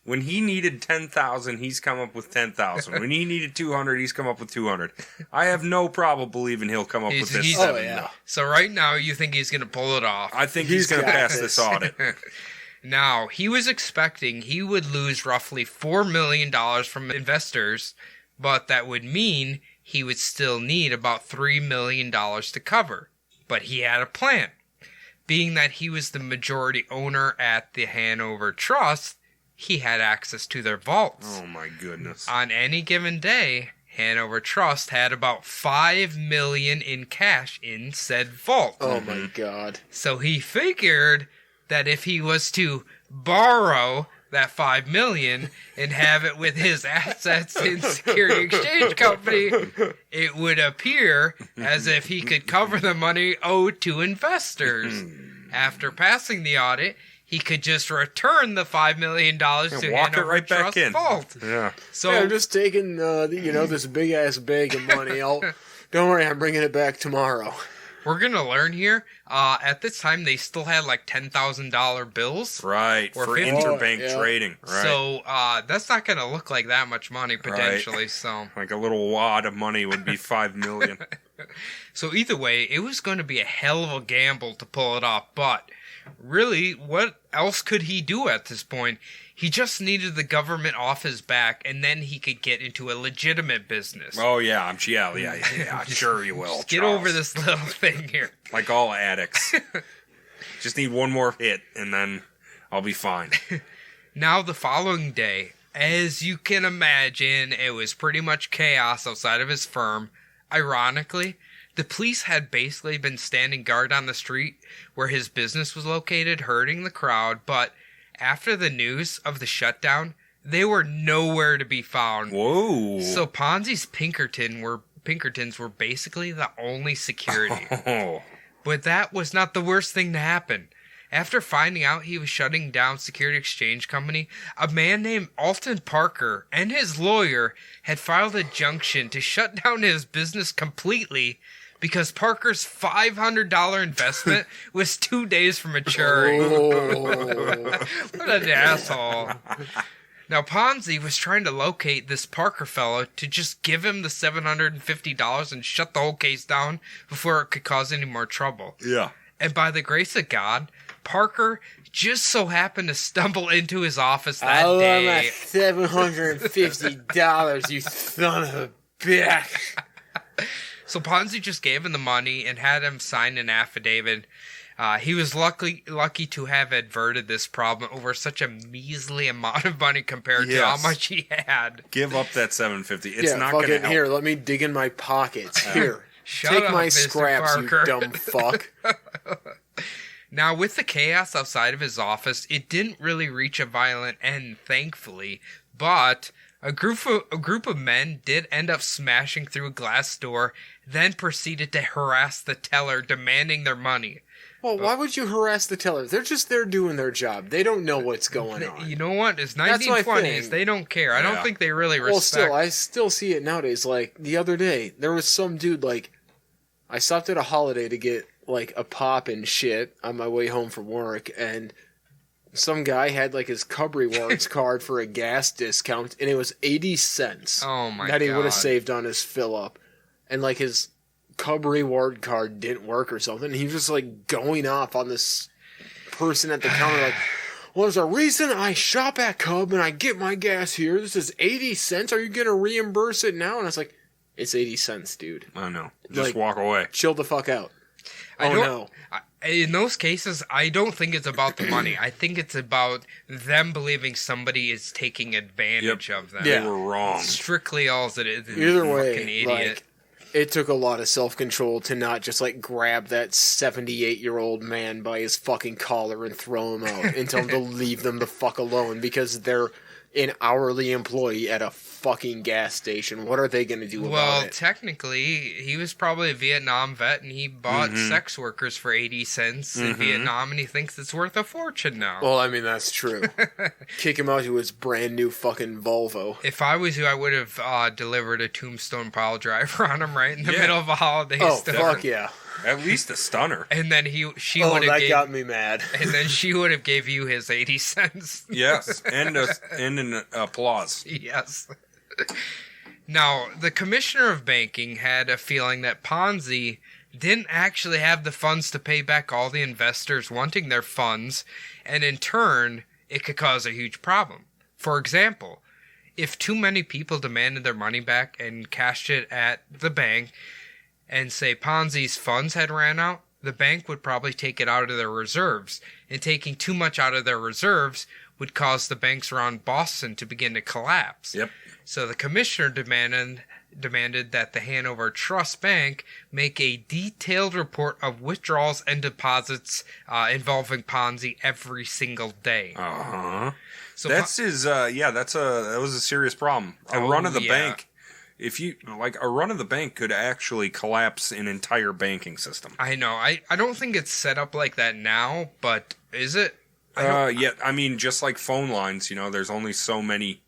when he needed 10,000, he's come up with 10,000. When he needed 200, he's come up with 200. I have no problem believing he'll come up with this 7. So right now, you think he's going to pull it off? I think he's going to pass this audit. Now, he was expecting he would lose roughly $4 million from investors, but that would mean he would still need about $3 million to cover. But he had a plan. Being that he was the majority owner at the Hanover Trust, he had access to their vaults. Oh my goodness. On any given day, Hanover Trust had about $5 million in cash in said vault. Oh my God. So he figured that if he was to borrow that $5 million and have it with his assets in Security Exchange Company, it would appear as if he could cover the money owed to investors. After passing the audit, he could just return the $5 million to Hanover Trust vault. Yeah. So I'm just taking this big ass bag of money. Don't worry, I'm bringing it back tomorrow. We're gonna learn here. At this time, they still had like $10,000 bills, right? For interbank trading, right? So that's not gonna look like that much money potentially. Right. So like a little wad of money would be $5 million. So either way, it was going to be a hell of a gamble to pull it off. But really, what else could he do at this point? He just needed the government off his back, and then he could get into a legitimate business. Oh, yeah. Yeah. Sure you will, just get over this little thing here. Like all addicts. Just need one more hit, and then I'll be fine. Now, the following day, as you can imagine, it was pretty much chaos outside of his firm. Ironically, the police had basically been standing guard on the street where his business was located, herding the crowd, but after the news of the shutdown, they were nowhere to be found. Whoa. So Ponzi's Pinkertons were basically the only security. Oh. But that was not the worst thing to happen. After finding out he was shutting down Security Exchange Company, a man named Alton Parker and his lawyer had filed a junction to shut down his business completely because Parker's $500 investment was 2 days from maturing. Oh. What an asshole. Now, Ponzi was trying to locate this Parker fellow to just give him the $750 and shut the whole case down before it could cause any more trouble. Yeah. And by the grace of God, Parker just so happened to stumble into his office that day. I want my $750, you son of a bitch. So Ponzi just gave him the money and had him sign an affidavit. He was lucky to have averted this problem over such a measly amount of money compared to how much he had. Give up that $750. It's not going to help. Here, let me dig in my pockets. Here, take my scraps, you dumb fuck. Now, with the chaos outside of his office, it didn't really reach a violent end, thankfully. But a group of men did end up smashing through a glass door, then proceeded to harass the teller, demanding their money. Well, why would you harass the teller? They're just there doing their job. They don't know what's going on. You know what? It's 1920s. They don't care. I don't think they really respect. Well, I still see it nowadays. Like, the other day, there was some dude, like, I stopped at a Holiday to get, like, a pop and shit on my way home from work, and some guy had, like, his Cub Rewards card for a gas discount, and it was 80 cents. Oh, my God. That he would have saved on his fill-up. And, like, his Cub Reward card didn't work or something. And he was just, like, going off on this person at the counter, like, well, there's a reason I shop at Cub and I get my gas here. This is 80 cents. Are you going to reimburse it now? And I was like, it's 80 cents, dude. I know. Just walk away. Chill the fuck out. No. In those cases, I don't think it's about the money. I think it's about them believing somebody is taking advantage of them. Yeah. They were wrong. Strictly all it is. Either way, fucking idiot. Like, it took a lot of self-control to not just, like, grab that 78-year-old man by his fucking collar and throw him out and tell him to leave them the fuck alone because they're an hourly employee at a fucking gas station. What are they going to do about it? Well, technically, he was probably a Vietnam vet, and he bought sex workers for 80 cents in Vietnam, and he thinks it's worth a fortune now. Well, I mean, that's true. Kick him out to his brand new fucking Volvo. If I was you, I would have delivered a tombstone pile driver on him right in the middle of a holiday store. Oh, fuck yeah. At least a stunner. And then she would have got me mad. And then she would have gave you his 80 cents. Yes, and an applause. Yes. Now, the commissioner of banking had a feeling that Ponzi didn't actually have the funds to pay back all the investors wanting their funds, and in turn, it could cause a huge problem. For example, if too many people demanded their money back and cashed it at the bank, and say Ponzi's funds had ran out, the bank would probably take it out of their reserves, and taking too much out of their reserves would cause the banks around Boston to begin to collapse. Yep. So the commissioner demanded that the Hanover Trust Bank make a detailed report of withdrawals and deposits involving Ponzi every single day. So that was a serious problem. A run of the bank. If you a run of the bank could actually collapse an entire banking system. I know. I don't think it's set up like that now, but is it? Yeah. I mean, just like phone lines, there's only so many.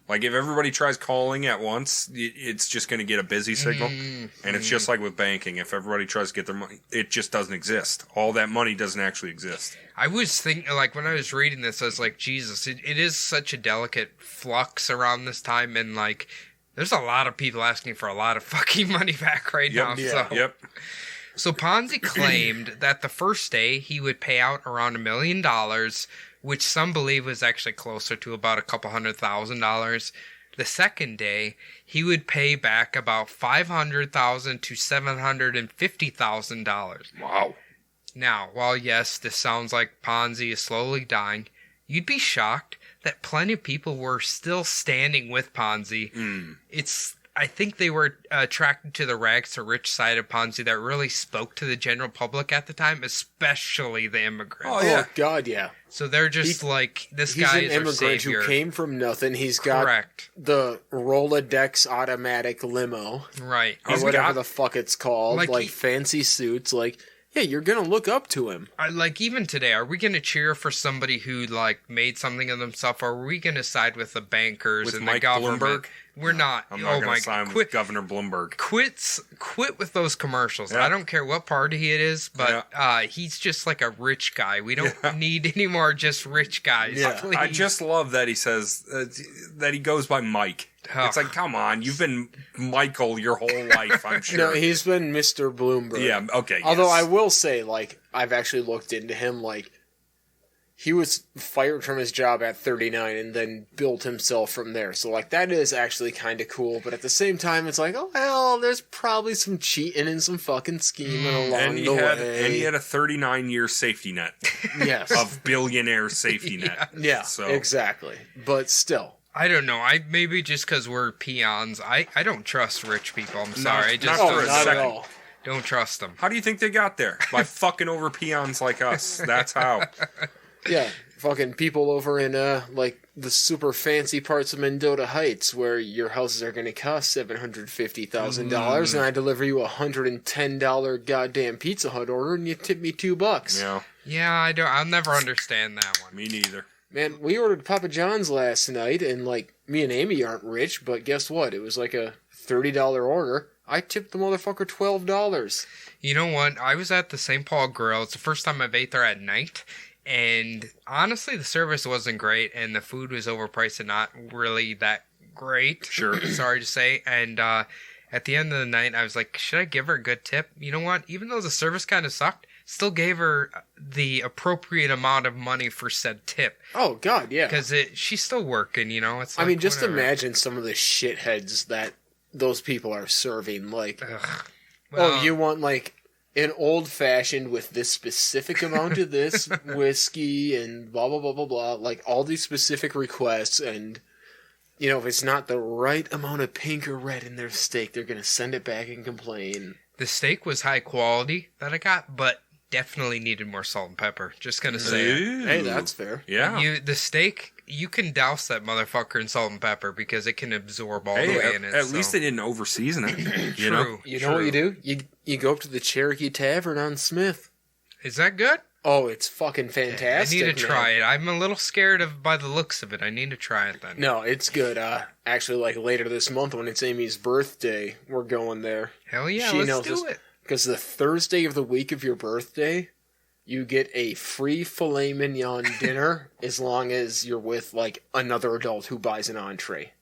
Like, if everybody tries calling at once, it's just going to get a busy signal. And it's just like with banking. If everybody tries to get their money, it just doesn't exist. All that money doesn't actually exist. I was thinking, when I was reading this, I was like, Jesus, it is such a delicate flux around this time, and, there's a lot of people asking for a lot of fucking money back right now. Yeah. So Ponzi claimed that the first day he would pay out around $1 million, which some believe was actually closer to about $200,000. The second day, he would pay back about $500,000 to $750,000. Wow. Now, while yes, this sounds like Ponzi is slowly dying, you'd be shocked that plenty of people were still standing with Ponzi. I think they were attracted to the rags to rich side of Ponzi that really spoke to the general public at the time, especially the immigrants. Oh, yeah. God, yeah. So they're just this guy is our savior. He's an immigrant who came from nothing. He's got the Rolodex automatic limo. Right. Or whatever the fuck it's called. Fancy suits. Yeah, you're going to look up to him. Even today, are we going to cheer for somebody who, made something of themselves, or are we going to side with the bankers and the government? Bloomberg? We're not. I'm not going to side with Governor Bloomberg. Quit with those commercials. Yeah. I don't care what party it is, but he's just like a rich guy. We don't need any more just rich guys. Yeah. I just love that he says that he goes by Mike. It's like, come on, you've been Michael your whole life, I'm sure. No, he's been Mr. Bloomberg. Yeah, okay. Although I will say, I've actually looked into him, he was fired from his job at 39 and then built himself from there. So, that is actually kind of cool. But at the same time, it's there's probably some cheating and some fucking scheming along the way. And he had a 39-year safety net. Yes. Of billionaire safety net. Yeah, so. Exactly. But still. I don't know. Maybe just because we're peons. I don't trust rich people. I'm sorry. Not at all. Don't trust them. How do you think they got there? By fucking over peons like us. That's how. Yeah, fucking people over in, the super fancy parts of Mendota Heights where your houses are going to cost $750,000 and I deliver you a $110 goddamn Pizza Hut order and you tip me $2. Yeah. Yeah, I'll never understand that one. Me neither. Man, we ordered Papa John's last night and, me and Amy aren't rich, but guess what? It was a $30 order. I tipped the motherfucker $12. You know what? I was at the St. Paul Grill. It's the first time I've ate there at night. And honestly, the service wasn't great, and the food was overpriced and not really that great. Sure. Sorry to say. And at the end of the night, I was like, should I give her a good tip? You know what? Even though the service kind of sucked, still gave her the appropriate amount of money for said tip. Oh, God, yeah. Because she's still working, It's just imagine some of the shitheads that those people are serving. You want, an old-fashioned with this specific amount of this whiskey and blah, blah, blah, blah, blah. All these specific requests. And, if it's not the right amount of pink or red in their steak, they're going to send it back and complain. The steak was high quality that I got, but definitely needed more salt and pepper. Just going to say it. Hey, that's fair. Yeah. The steak you can douse that motherfucker in salt and pepper because it can absorb all the way in it. At least they didn't over-season it. You know? You know what you do? You go up to the Cherokee Tavern on Smith. Is that good? Oh, it's fucking fantastic. I need to try it. I'm a little scared by the looks of it. I need to try it then. No, it's good. Actually, like later this month when it's Amy's birthday, we're going there. Hell yeah, let's do it. Because the Thursday of the week of your birthday, you get a free filet mignon dinner as long as you're with like another adult who buys an entree.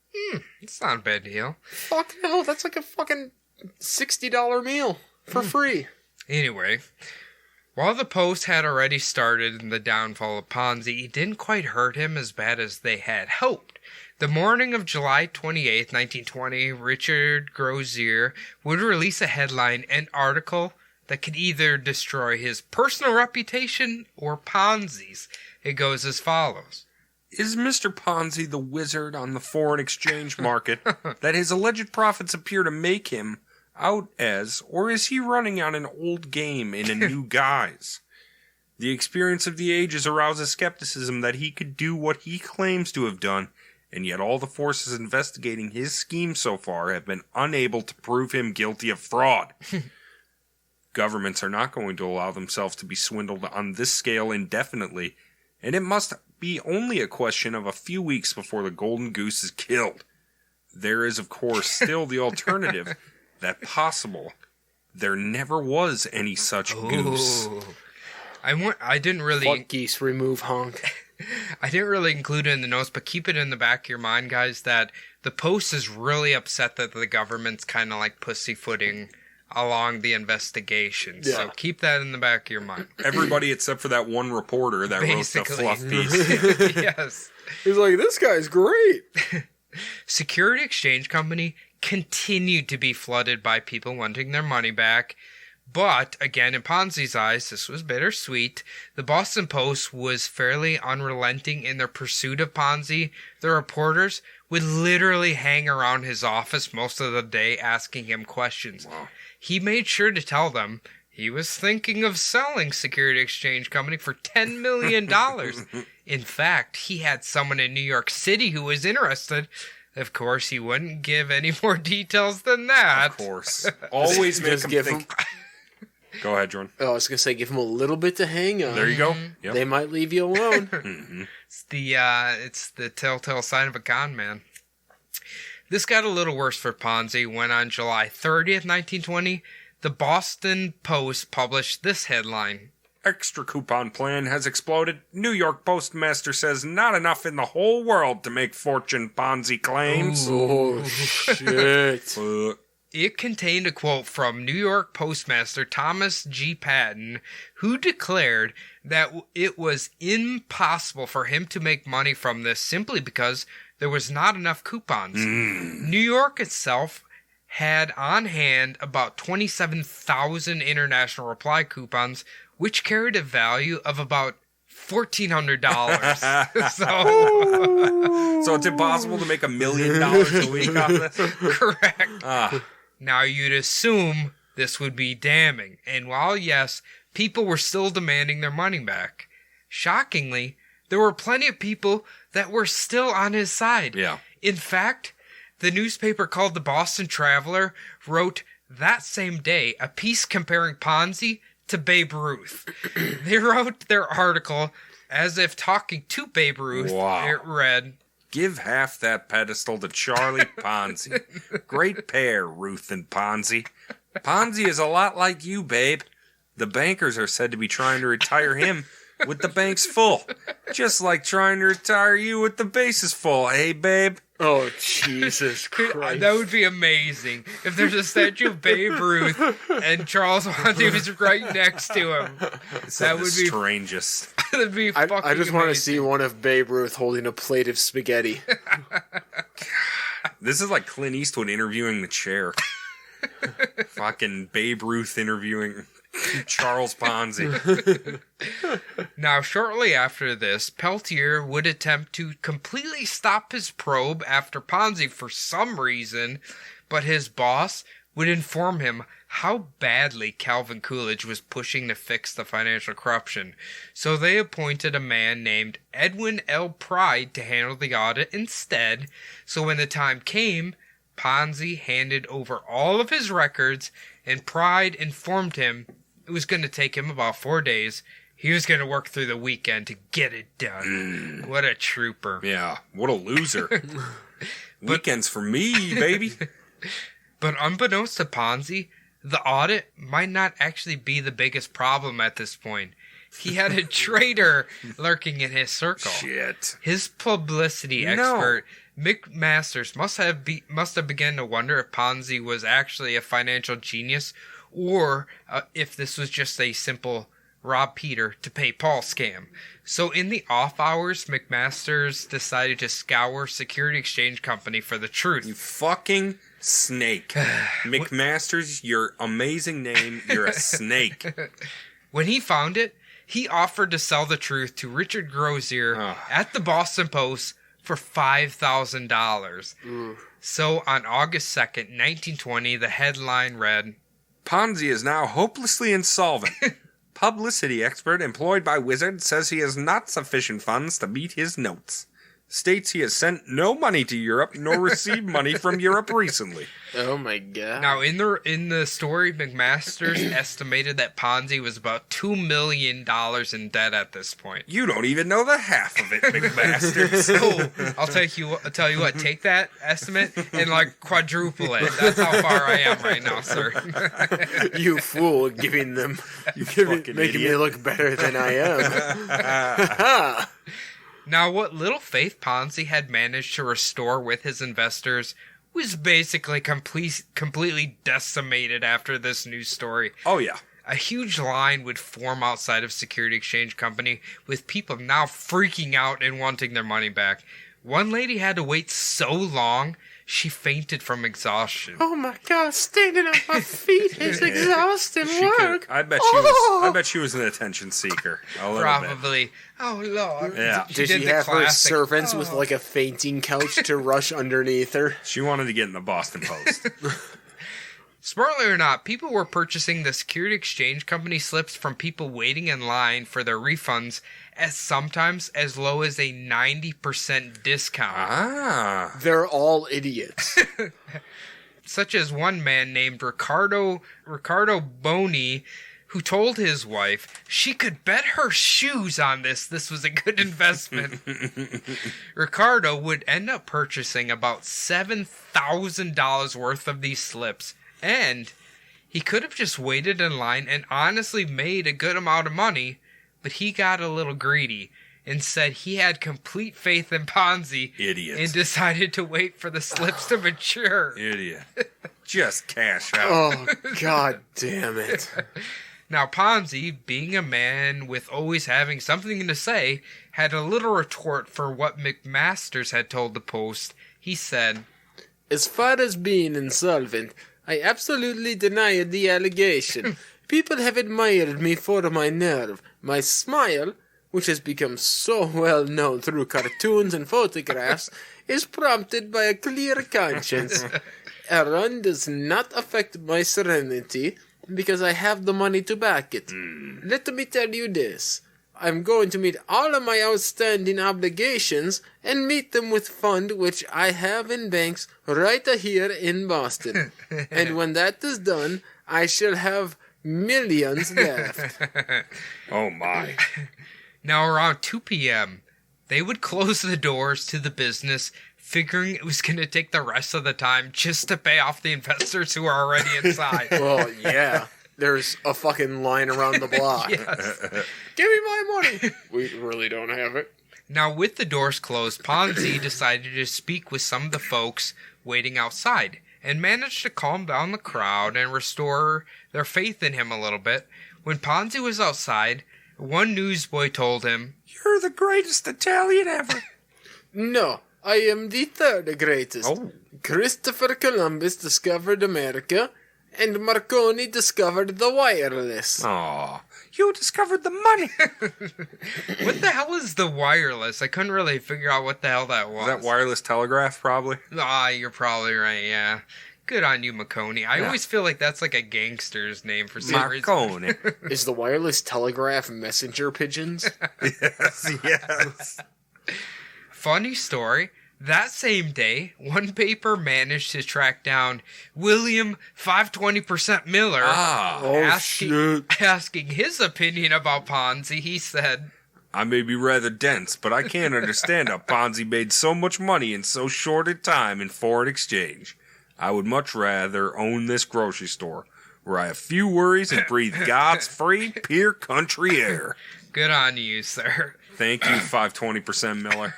It's not a bad deal. Fuck no, that's like a fucking $60 meal for free. Anyway, while the Post had already started in the downfall of Ponzi, it didn't quite hurt him as bad as they had hoped. The morning of July 28, 1920, Richard Grozier would release a headline and article that could either destroy his personal reputation or Ponzi's. It goes as follows. Is Mr. Ponzi the wizard on the foreign exchange market that his alleged profits appear to make him out as, or is he running on an old game in a new guise? The experience of the ages arouses skepticism that he could do what he claims to have done, and yet all the forces investigating his scheme so far have been unable to prove him guilty of fraud. Governments are not going to allow themselves to be swindled on this scale indefinitely, and it must be only a question of a few weeks before the golden goose is killed. There is, of course, still the alternative that possible there never was any such goose. I didn't really... Fuck geese, remove honk. I didn't really include it in the notes, but keep it in the back of your mind, guys, that the Post is really upset that the government's kind of like pussyfooting along the investigation. Yeah. So keep that in the back of your mind. Everybody except for that one reporter that wrote the fluff piece. Yes. He's like, this guy's great. Security Exchange Company continued to be flooded by people wanting their money back. But, again, in Ponzi's eyes, this was bittersweet. The Boston Post was fairly unrelenting in their pursuit of Ponzi. The reporters would literally hang around his office most of the day asking him questions. Wow. He made sure to tell them he was thinking of selling Security Exchange Company for $10 million. In fact, he had someone in New York City who was interested. Of course, he wouldn't give any more details than that. Of course. Always make him think. Go ahead, Jordan. Oh, I was going to say, give him a little bit to hang on. There you go. Yep. They might leave you alone. It's the telltale sign of a con man. This got a little worse for Ponzi when on July 30th, 1920, the Boston Post published this headline. Extra coupon plan has exploded. New York postmaster says not enough in the whole world to make fortune Ponzi claims. Oh, shit. It contained a quote from New York postmaster Thomas G. Patton, who declared that it was impossible for him to make money from this simply because there was not enough coupons. New York itself had on hand about 27,000 international reply coupons, which carried a value of about $1,400. So it's impossible to make $1 million a week off this? Correct. Now you'd assume this would be damning. And while, yes, people were still demanding their money back, shockingly, there were plenty of people that were still on his side. Yeah. In fact, the newspaper called the Boston Traveler wrote that same day a piece comparing Ponzi to Babe Ruth. They wrote their article as if talking to Babe Ruth. Wow. It read, "Give half that pedestal to Charlie Ponzi. Great pair, Ruth and Ponzi. Ponzi is a lot like you, babe. The bankers are said to be trying to retire him with the banks full. Just like trying to retire you with the bases full, eh, babe?" Oh, Jesus Christ. That would be amazing. If there's a statue of Babe Ruth and Charles Ponzi was right next to him. That would be strangest. That'd be fucking I just amazing. want to see one of Babe Ruth holding a plate of spaghetti. This is like Clint Eastwood interviewing the chair. Fucking Babe Ruth interviewing Charles Ponzi. Now, shortly after this, Peltier would attempt to completely stop his probe after Ponzi for some reason, but his boss would inform him how badly Calvin Coolidge was pushing to fix the financial corruption, so they appointed a man named Edwin L. Pride to handle the audit instead. So when the time came, Ponzi handed over all of his records, and Pride informed him it was going to take him about 4 days. He was going to work through the weekend to get it done. What a trooper. Yeah, what a loser. Weekends for me, baby. But unbeknownst to Ponzi, the audit might not actually be the biggest problem at this point. He had a traitor lurking in his circle. Shit. His publicity expert, Mick Masters, must have begun to wonder if Ponzi was actually a financial genius, or if this was just a simple rob Peter to pay Paul scam. So in the off hours, McMasters decided to scour Security Exchange Company for the truth. You fucking snake. McMasters, your amazing name, you're a snake. When he found it, he offered to sell the truth to Richard Grozier at the Boston Post for $5,000. So on August 2nd, 1920, the headline read, Ponzi is now hopelessly insolvent. Publicity expert employed by Wizard says he has not sufficient funds to meet his notes. States he has sent no money to Europe nor received money from Europe recently. Oh my god. Now, in the story, McMasters estimated that Ponzi was about $2 million in debt at this point. You don't even know the half of it, McMasters. So, I'll tell you what, take that estimate and like quadruple it. That's how far I am right now, sir. You fool, making me look better than I am. Now, what little faith Ponzi had managed to restore with his investors was basically completely decimated after this news story. Oh, yeah. A huge line would form outside of Security Exchange Company, with people now freaking out and wanting their money back. One lady had to wait so long, she fainted from exhaustion. Oh my god, standing on my feet is exhausting work. I bet she was an attention seeker. Probably. Bit. Oh Lord. Yeah. Did she have her servants with like a fainting couch to rush underneath her? She wanted to get in the Boston Post. Smartly or not, people were purchasing the Security Exchange Company slips from people waiting in line for their refunds at sometimes as low as a 90% discount. They're all idiots. Such as one man named Ricardo Boni, who told his wife she could bet her shoes on this was a good investment. Ricardo would end up purchasing about $7,000 worth of these slips, and he could have just waited in line and honestly made a good amount of money, but he got a little greedy and said he had complete faith in Ponzi. Idiot. And decided to wait for the slips to mature. Idiot. Just cash out. Oh, god damn it. Now, Ponzi, being a man with always having something to say, had a little retort for what McMasters had told the Post. He said, As far as being insolvent, I absolutely deny the allegation. People have admired me for my nerve, my smile, which has become so well known through cartoons and photographs, is prompted by a clear conscience. A run does not affect my serenity, because I have the money to back it. Let me tell you this. I'm going to meet all of my outstanding obligations and meet them with fund which I have in banks right here in Boston. And when that is done, I shall have millions left. Oh my. Now around 2 p.m., they would close the doors to the business, figuring it was going to take the rest of the time just to pay off the investors who are already inside. Well, yeah. There's a fucking line around the block. Yes. Give me my money. We really don't have it. Now, with the doors closed, Ponzi decided to speak with some of the folks waiting outside and managed to calm down the crowd and restore their faith in him a little bit. When Ponzi was outside, one newsboy told him, "You're the greatest Italian ever." No, I am the third greatest. Oh. Christopher Columbus discovered America, and Marconi discovered the wireless. Aw, you discovered the money. What the hell is the wireless? I couldn't really figure out what the hell that was. Is that wireless telegraph, probably? You're probably right, yeah. Good on you, Marconi. I always feel like that's like a gangster's name for some Marconi. reason. Is the wireless telegraph messenger pigeons? Yes. Funny story. That same day, one paper managed to track down William 520% Miller. Asking his opinion about Ponzi. He said, I may be rather dense, but I can't understand how Ponzi made so much money in so short a time in foreign exchange. I would much rather own this grocery store, where I have few worries and breathe God's free, pure country air. Good on you, sir. Thank you, 520% Miller.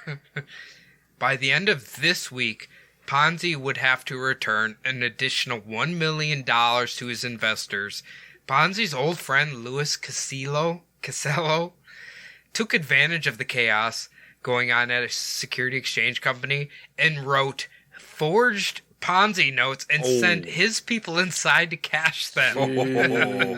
By the end of this week, Ponzi would have to return an additional $1 million to his investors. Ponzi's old friend Louis Casello took advantage of the chaos going on at a security exchange company and wrote forged Ponzi notes and sent his people inside to cash them.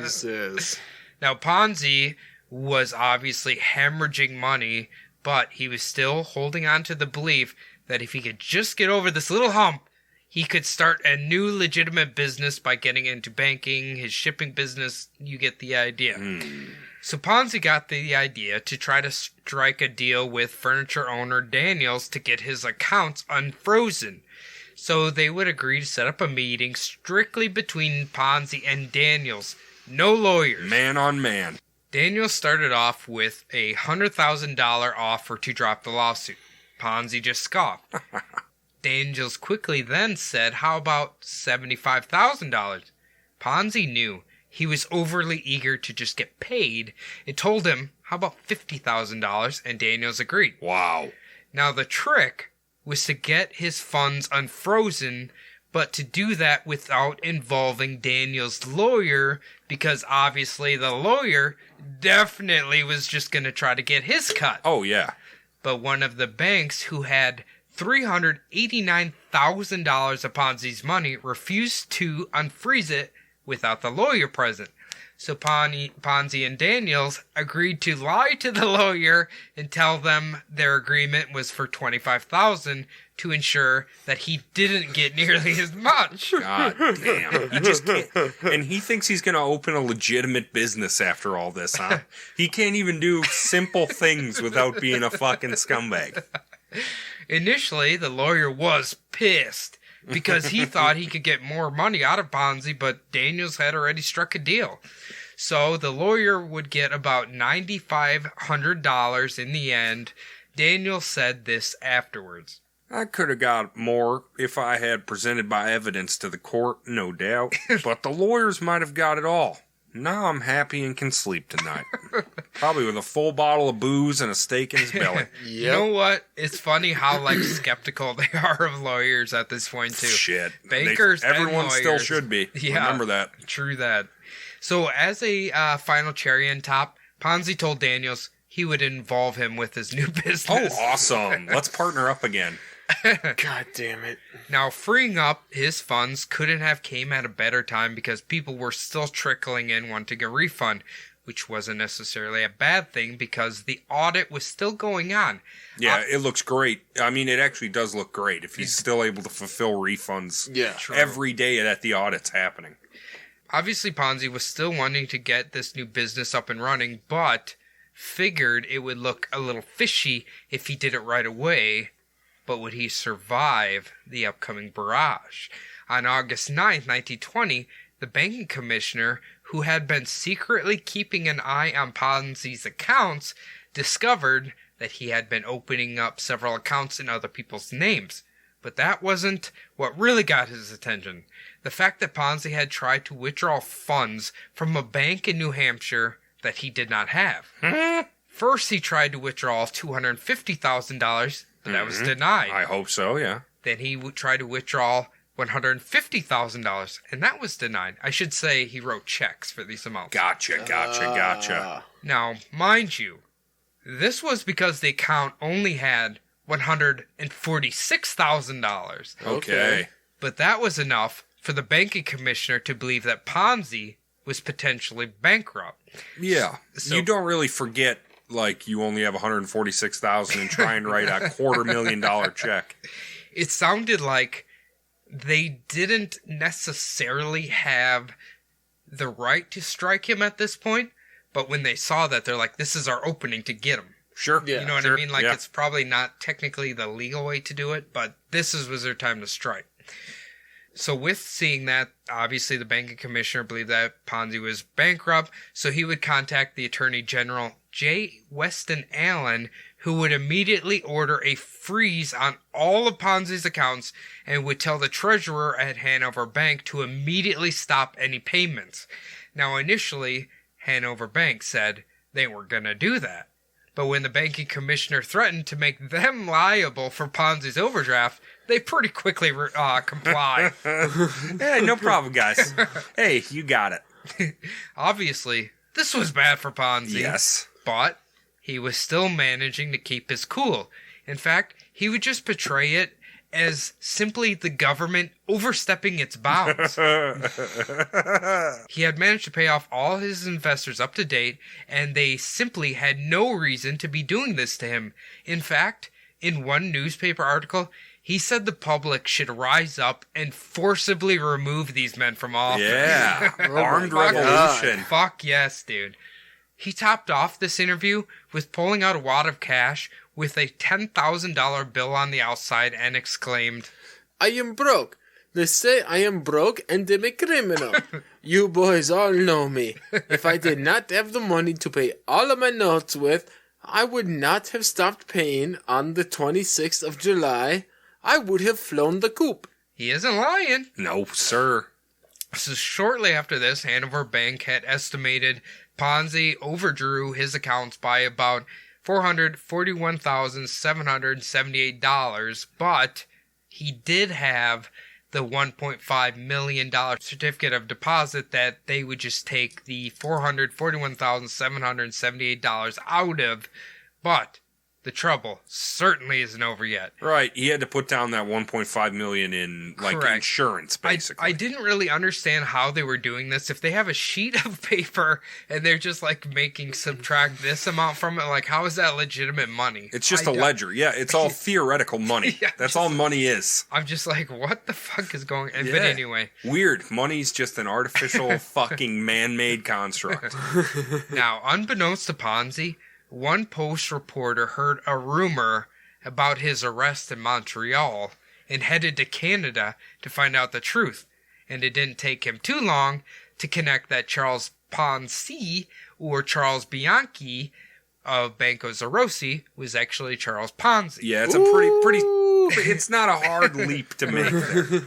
Jesus. Now, Ponzi was obviously hemorrhaging money, but he was still holding on to the belief that if he could just get over this little hump, he could start a new legitimate business by getting into banking, his shipping business. You get the idea. So Ponzi got the idea to try to strike a deal with furniture owner Daniels to get his accounts unfrozen. So they would agree to set up a meeting strictly between Ponzi and Daniels. No lawyers. Man on man. Daniels started off with a $100,000 offer to drop the lawsuit. Ponzi just scoffed. Daniels quickly then said, how about $75,000? Ponzi knew he was overly eager to just get paid. It told him, how about $50,000? And Daniels agreed. Wow. Now the trick was to get his funds unfrozen, but to do that without involving Daniel's lawyer, because obviously the lawyer definitely was just going to try to get his cut. Oh, yeah. But one of the banks who had $389,000 of Ponzi's money refused to unfreeze it without the lawyer present. So Ponzi and Daniels agreed to lie to the lawyer and tell them their agreement was for $25,000 to ensure that he didn't get nearly as much. God damn. He just can't. And he thinks he's going to open a legitimate business after all this, huh? He can't even do simple things without being a fucking scumbag. Initially, the lawyer was pissed because he thought he could get more money out of Ponzi, but Daniels had already struck a deal. So the lawyer would get about $9,500 in the end. Daniels said this afterwards. I could have got more if I had presented my evidence to the court, no doubt. But the lawyers might have got it all. Now I'm happy and can sleep tonight. Probably with a full bottle of booze and a steak in his belly. You know what? It's funny how skeptical they are of lawyers at this point too. Shit. Bankers everyone and lawyers. Still should be. Yeah, remember that. True that. So as a final cherry on top, Ponzi told Daniels he would involve him with his new business. Oh, awesome. Let's partner up again. God damn it. Now, freeing up his funds couldn't have came at a better time because people were still trickling in wanting a refund, which wasn't necessarily a bad thing because the audit was still going on. Yeah, it looks great. I mean, it actually does look great if he's still able to fulfill refunds every day that the audit's happening. Obviously, Ponzi was still wanting to get this new business up and running, but figured it would look a little fishy if he did it right away. But would he survive the upcoming barrage? On August 9th, 1920, the banking commissioner, who had been secretly keeping an eye on Ponzi's accounts, discovered that he had been opening up several accounts in other people's names. But that wasn't what really got his attention. The fact that Ponzi had tried to withdraw funds from a bank in New Hampshire that he did not have. First, he tried to withdraw $250,000, but that was denied. I hope so, yeah. Then he tried to withdraw $150,000, and that was denied. I should say he wrote checks for these amounts. Gotcha. Now, mind you, this was because the account only had $146,000. Okay. But that was enough for the banking commissioner to believe that Ponzi was potentially bankrupt. Yeah. So, you don't really forget, you only have $146,000 and try and write a $250,000 check. It sounded like they didn't necessarily have the right to strike him at this point, but when they saw that, they're like, this is our opening to get him. Sure. Yeah, you know what I mean? Like, it's probably not technically the legal way to do it, but was their time to strike. So with seeing that, obviously the banking commissioner believed that Ponzi was bankrupt, so he would contact the Attorney General, J. Weston Allen, who would immediately order a freeze on all of Ponzi's accounts and would tell the treasurer at Hanover Bank to immediately stop any payments. Now, initially, Hanover Bank said they were going to do that. But when the banking commissioner threatened to make them liable for Ponzi's overdraft, they pretty quickly complied. Hey, no problem, guys. Hey, you got it. Obviously, this was bad for Ponzi. Yes. But he was still managing to keep his cool. In fact, he would just portray it as simply the government overstepping its bounds. He had managed to pay off all his investors up to date, and they simply had no reason to be doing this to him. In fact, in one newspaper article, he said the public should rise up and forcibly remove these men from office. Yeah, armed revolution. Fuck yes, dude. He topped off this interview with pulling out a wad of cash with a $10,000 bill on the outside and exclaimed, I am broke. They say I am broke and I'm a criminal. You boys all know me. If I did not have the money to pay all of my notes with, I would not have stopped paying on the 26th of July. I would have flown the coop. He isn't lying. No, sir. So shortly after this, Hanover Bank had estimated Ponzi overdrew his accounts by about $441,778, but he did have the $1.5 million certificate of deposit that they would just take the $441,778 out of, but the trouble certainly isn't over yet. Right, he had to put down that $1.5 million in insurance, basically. I didn't really understand how they were doing this. If they have a sheet of paper and they're just making subtract this amount from it, how is that legitimate money? It's just a ledger. Yeah, it's all theoretical money. Yeah, that's all money is. I'm just what the fuck is going on? Yeah. But anyway. Weird. Money's just an artificial fucking man-made construct. Now, unbeknownst to Ponzi, one Post reporter heard a rumor about his arrest in Montreal and headed to Canada to find out the truth. And it didn't take him too long to connect that Charles Ponzi, or Charles Bianchi of Banco Zarossi, was actually Charles Ponzi. Yeah, it's a pretty it's not a hard leap to make there.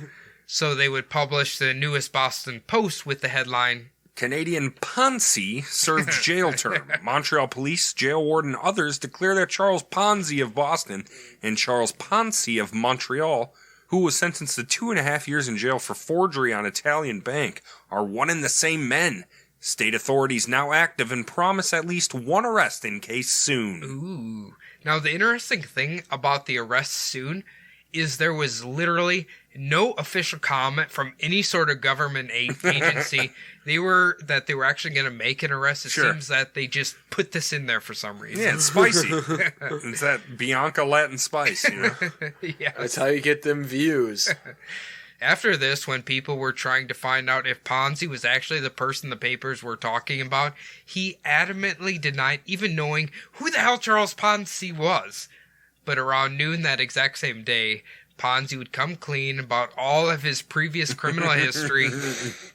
So they would publish the newest Boston Post with the headline, Canadian Ponzi served jail term. Montreal police, jail warden, and others declare that Charles Ponzi of Boston and Charles Ponzi of Montreal, who was sentenced to 2.5 years in jail for forgery on Italian bank, are one and the same men. State authorities now active and promise at least one arrest in case soon. Ooh. Now, the interesting thing about the arrest soon is there was literally no official comment from any sort of government agency. They were actually going to make an arrest. It seems that they just put this in there for some reason. Yeah, it's spicy. It's that Bianca Latin spice, you know? Yeah, that's how you get them views. After this, when people were trying to find out if Ponzi was actually the person the papers were talking about, he adamantly denied even knowing who the hell Charles Ponzi was. But around noon that exact same day, Ponzi would come clean about all of his previous criminal history,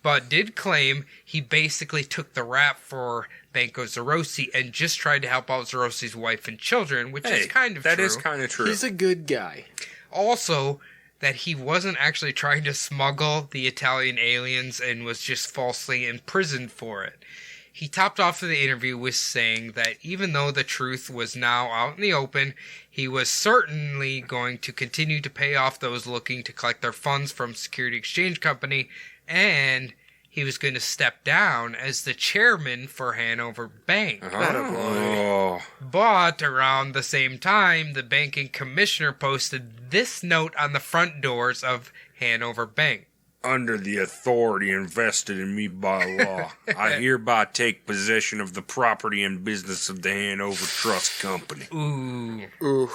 but did claim he basically took the rap for Banco Zarossi and just tried to help out Zarossi's wife and children, which is kind of true. That is kind of true. He's a good guy. Also, that he wasn't actually trying to smuggle the Italian aliens and was just falsely imprisoned for it. He topped off the interview with saying that even though the truth was now out in the open, he was certainly going to continue to pay off those looking to collect their funds from Security Exchange Company, and he was going to step down as the chairman for Hanover Bank. Oh. But around the same time, the banking commissioner posted this note on the front doors of Hanover Bank. Under the authority invested in me by law, I hereby take possession of the property and business of the Hanover Trust Company. Ooh. Ooh.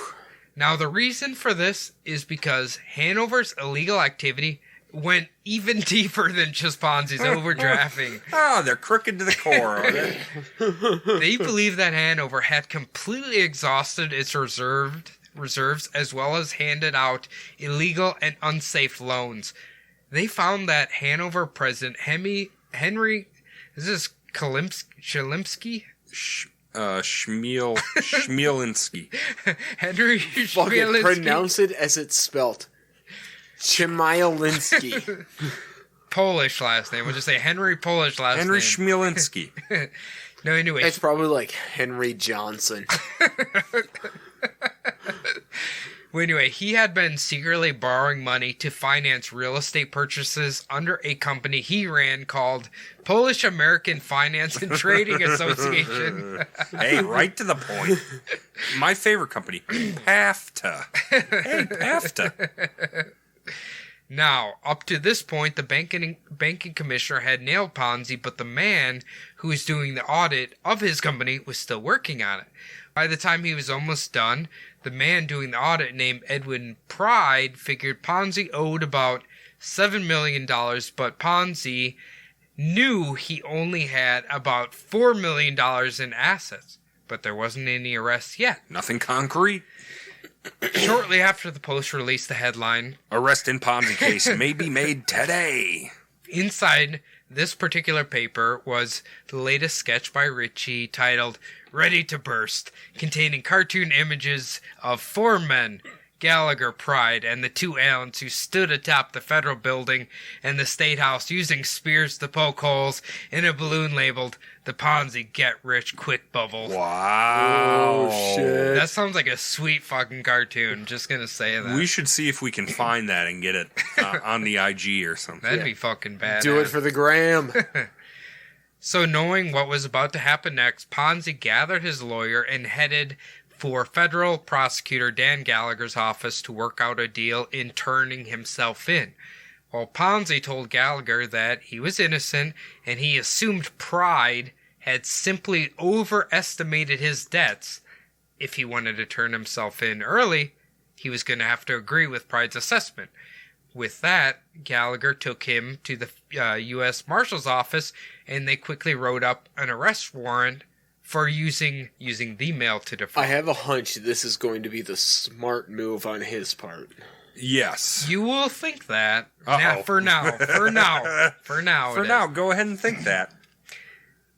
Now, the reason for this is because Hanover's illegal activity went even deeper than just Ponzi's overdrafting. Oh, they're crooked to the core, are they? They believe that Hanover had completely exhausted its reserves as well as handed out illegal and unsafe loans. They found that Hanover President Henry, is this Shalimsky? Schmielinski. Henry Schmielinski. Pronounce it as it's spelt. Chmielinski. Polish last name. We'll just say Henry Polish last name. Henry Schmielinski. No, anyway. It's probably like Henry Johnson. Well, anyway, he had been secretly borrowing money to finance real estate purchases under a company he ran called Polish American Finance and Trading Association. Hey, right to the point. My favorite company, PAFTA. Hey, PAFTA. Now, up to this point, the banking commissioner had nailed Ponzi, but the man who was doing the audit of his company was still working on it. By the time he was almost done, the man doing the audit, named Edwin Pride, figured Ponzi owed about $7 million, but Ponzi knew he only had about $4 million in assets. But there wasn't any arrests yet. Nothing concrete. Shortly after the Post released the headline, "Arrest in Ponzi case may be made today." Inside this particular paper was the latest sketch by Ritchie titled "Ready to Burst," containing cartoon images of four men, Gallagher, Pride, and the two Allens who stood atop the federal building and the State House using spears to poke holes in a balloon labeled "The Ponzi Get Rich Quick Bubble." Wow. Oh, shit. That sounds like a sweet fucking cartoon. Just gonna say that. We should see if we can find that and get it on the IG or something. That'd be fucking bad. Do it for the gram. So knowing what was about to happen next, Ponzi gathered his lawyer and headed for federal prosecutor Dan Gallagher's office to work out a deal in turning himself in. While Ponzi told Gallagher that he was innocent and he assumed Pride had simply overestimated his debts. If he wanted to turn himself in early, he was going to have to agree with Pride's assessment. With that, Gallagher took him to the U.S. Marshal's office, and they quickly wrote up an arrest warrant for using the mail to defraud. I have a hunch this is going to be the smart move on his part. Yes. You will think that. Uh-oh. For now, go ahead and think that.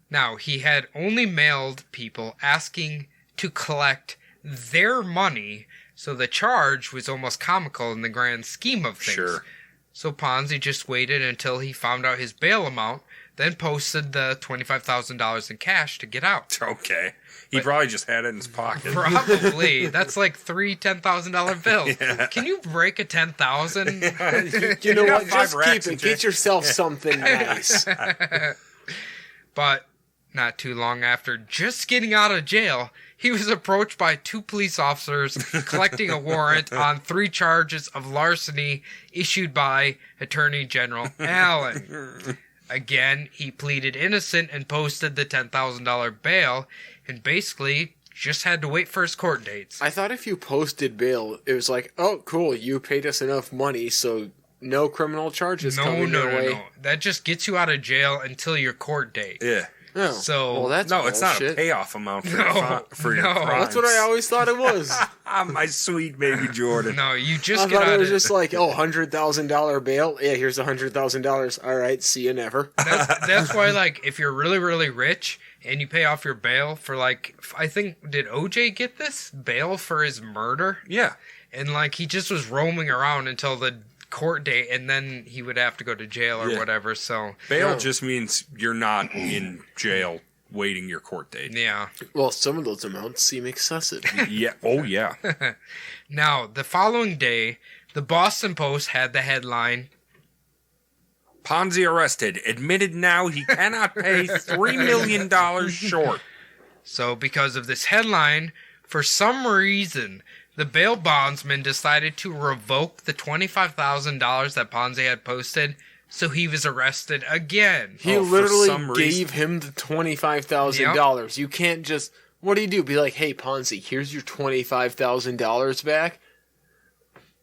Now, he had only mailed people asking to collect their money, so the charge was almost comical in the grand scheme of things. Sure. So Ponzi just waited until he found out his bail amount, then posted the $25,000 in cash to get out. Okay. He probably just had it in his pocket. Probably. That's like three $10,000 bills. Yeah. Can you break a 10,000? You know what? Just keep it. Get yourself something nice. But not too long after just getting out of jail, he was approached by two police officers collecting a warrant on 3 charges of larceny issued by Attorney General Allen. Again, he pleaded innocent and posted the $10,000 bail, and basically just had to wait for his court dates. I thought if you posted bail, it was like, oh, cool, you paid us enough money, so no criminal charges coming your way. No. That just gets you out of jail until your court date. Yeah. Oh, so well, that's no, it's not a payoff amount for your crimes. That's what I always thought it was. My sweet baby Jordan. No, you just get out of it. I thought it was just like, oh, $100,000 bail. Yeah, here's $100,000. All right, see you never. That's why, like, if you're really, really rich and you pay off your bail for, like, I think, did OJ get this bail for his murder? Yeah. And, like, he just was roaming around until the court date, and then he would have to go to jail or whatever. So bail just means you're not in jail waiting your court date. Yeah. Well, some of those amounts seem excessive. Yeah. Oh, yeah. Now, the following day, the Boston Post had the headline, Ponzi arrested. Admitted now he cannot pay $3 million short. So, because of this headline, for some reason, the bail bondsman decided to revoke the $25,000 that Ponzi had posted, so he was arrested again. He literally gave him the $25,000. Yep. You can't just What do? Be like, hey, Ponzi, here's your $25,000 back?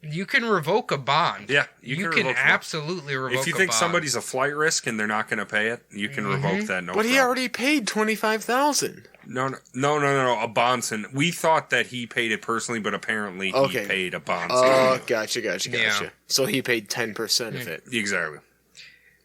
You can revoke a bond. Yeah, you can absolutely revoke a bond. If you think somebody's a flight risk and they're not going to pay it, you can revoke that. No, but he already paid $25,000. No. A Bonson. We thought that he paid it personally, but apparently he paid a Bonson. Oh, gotcha. Yeah. So he paid 10% of it. Exactly.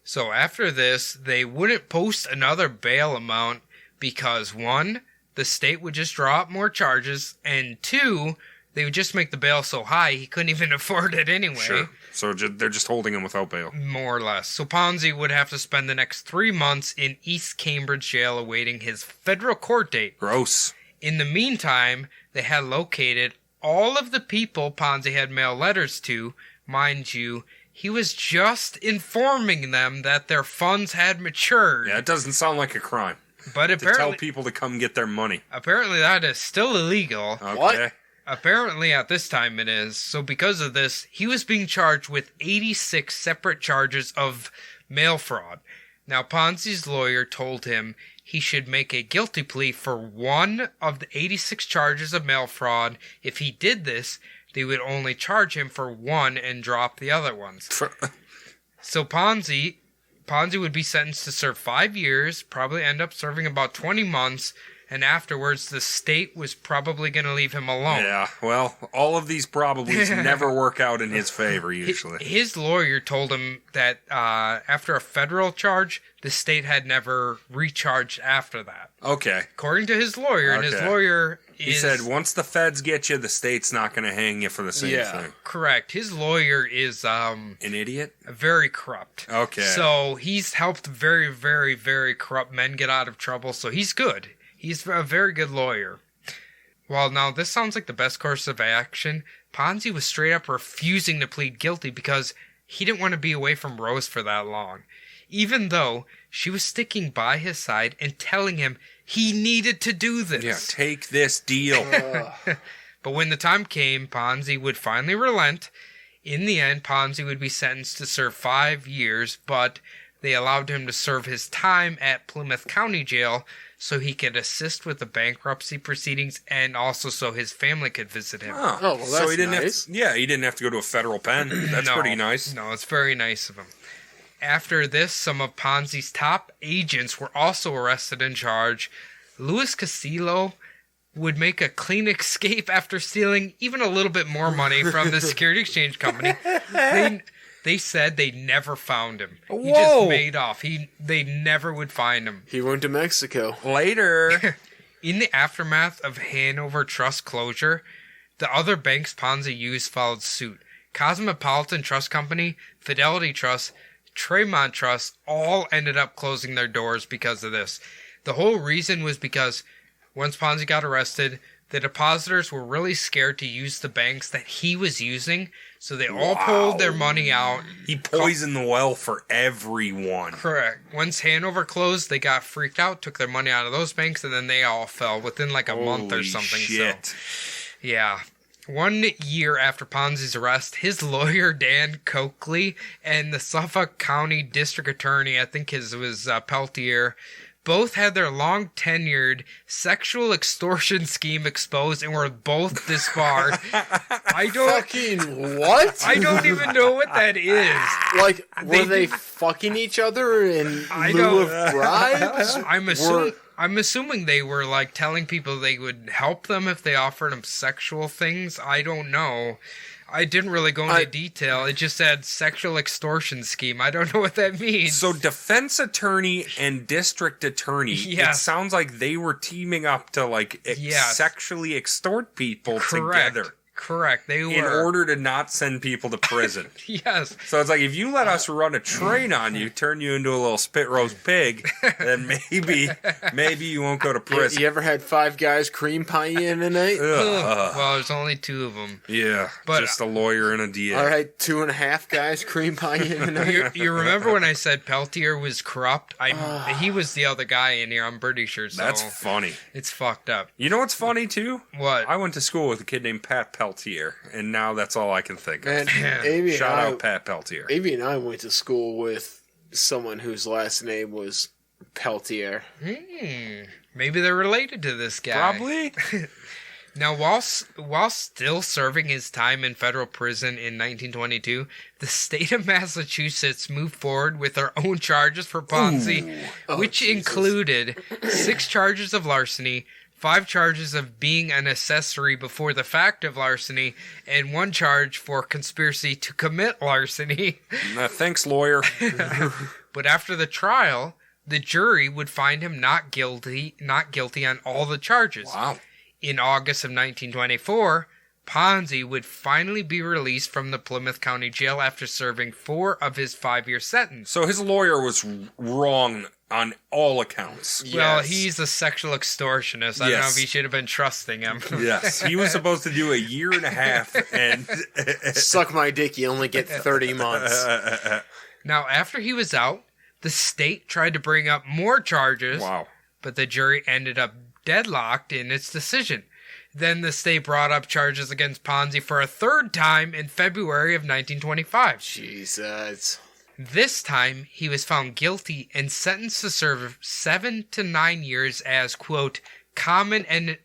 So after this, they wouldn't post another bail amount because 1, the state would just draw up more charges, and 2, they would just make the bail so high he couldn't even afford it anyway. Sure. So they're just holding him without bail. More or less. So Ponzi would have to spend the next 3 months in East Cambridge jail awaiting his federal court date. Gross. In the meantime, they had located all of the people Ponzi had mailed letters to. Mind you, he was just informing them that their funds had matured. Yeah, it doesn't sound like a crime. But apparently, to tell people to come get their money. Apparently that is still illegal. Okay. What? Apparently at this time it is. So because of this, he was being charged with 86 separate charges of mail fraud. Now Ponzi's lawyer told him he should make a guilty plea for 1 of the 86 charges of mail fraud. If he did this, they would only charge him for 1 and drop the other ones. So Ponzi would be sentenced to serve 5 years, probably end up serving about 20 months, and afterwards the state was probably going to leave him alone. Yeah, well, all of these probablys never work out in his favor, usually. His lawyer told him that after a federal charge, the state had never recharged after that. Okay. According to his lawyer, and his lawyer He said, once the feds get you, the state's not going to hang you for the same thing. Correct. His lawyer is... an idiot? Very corrupt. Okay. So he's helped very, very, very corrupt men get out of trouble, so he's good. He's a very good lawyer. Well, now, this sounds like the best course of action. Ponzi was straight up refusing to plead guilty because he didn't want to be away from Rose for that long. Even though she was sticking by his side and telling him he needed to do this. Yeah, take this deal. But when the time came, Ponzi would finally relent. In the end, Ponzi would be sentenced to serve 5 years, but they allowed him to serve his time at Plymouth County Jail so he could assist with the bankruptcy proceedings and also so his family could visit him. Oh, well, that's so he didn't nice. he didn't have to go to a federal pen. That's pretty nice. No, it's very nice of him. After this, some of Ponzi's top agents were also arrested and charged. Louis Casillo would make a clean escape after stealing even a little bit more money from the security exchange company. They said they never found him. He just made off. They never would find him. He went to Mexico. Later. In the aftermath of Hanover Trust closure, the other banks Ponzi used followed suit. Cosmopolitan Trust Company, Fidelity Trust, Tremont Trust all ended up closing their doors because of this. The whole reason was because once Ponzi got arrested, the depositors were really scared to use the banks that he was using, so they all pulled their money out. He poisoned the well for everyone. Correct. Once Hanover closed, they got freaked out, took their money out of those banks, and then they all fell within like a month or something. Shit. So, yeah. 1 year after Ponzi's arrest, his lawyer, Dan Coakley, and the Suffolk County District Attorney, I think his was Peltier, both had their long-tenured sexual extortion scheme exposed and were both disbarred. Fucking what? I don't even know what that is. Like, were they fucking each other in lieu of bribes? I'm assuming they were like telling people they would help them if they offered them sexual things. I don't know. I didn't really go into detail. It just said sexual extortion scheme. I don't know what that means. So defense attorney and district attorney, it sounds like they were teaming up to like sexually extort people together. Correct. They were. In order to not send people to prison. Yes. So it's like, if you let us run a train on you, turn you into a little spit roast pig, then maybe you won't go to prison. You ever had 5 guys cream pie you in a night? Well, there's only 2 of them. Yeah, but just a lawyer and a DA. All right, 2.5 guys cream pie you in a night? You remember when I said Peltier was corrupt? He was the other guy in here, I'm pretty sure. So that's funny. It's fucked up. You know what's funny, too? What? I went to school with a kid named Pat Peltier, and now that's all I can think of. Shout out Pat Peltier. Amy and I went to school with someone whose last name was Peltier. Maybe they're related to this guy. Probably. Now, while still serving his time in federal prison in 1922, the state of Massachusetts moved forward with their own charges for Ponzi, which included 6 charges of larceny, 5 charges of being an accessory before the fact of larceny, and 1 charge for conspiracy to commit larceny. Thanks, lawyer. But after the trial, the jury would find him not guilty on all the charges. Wow. In August of 1924, Ponzi would finally be released from the Plymouth County Jail after serving 4 of his 5-year sentence. So his lawyer was wrong on all accounts. Yes. Well, he's a sexual extortionist. I don't know if he should have been trusting him. Yes, he was supposed to do 1.5 years and... Suck my dick, you only get 30 months. Now, after he was out, the state tried to bring up more charges. Wow. But the jury ended up deadlocked in its decision. Then the state brought up charges against Ponzi for a 3rd time in February of 1925. Jesus. This time, he was found guilty and sentenced to serve 7 to 9 years as, quote, common and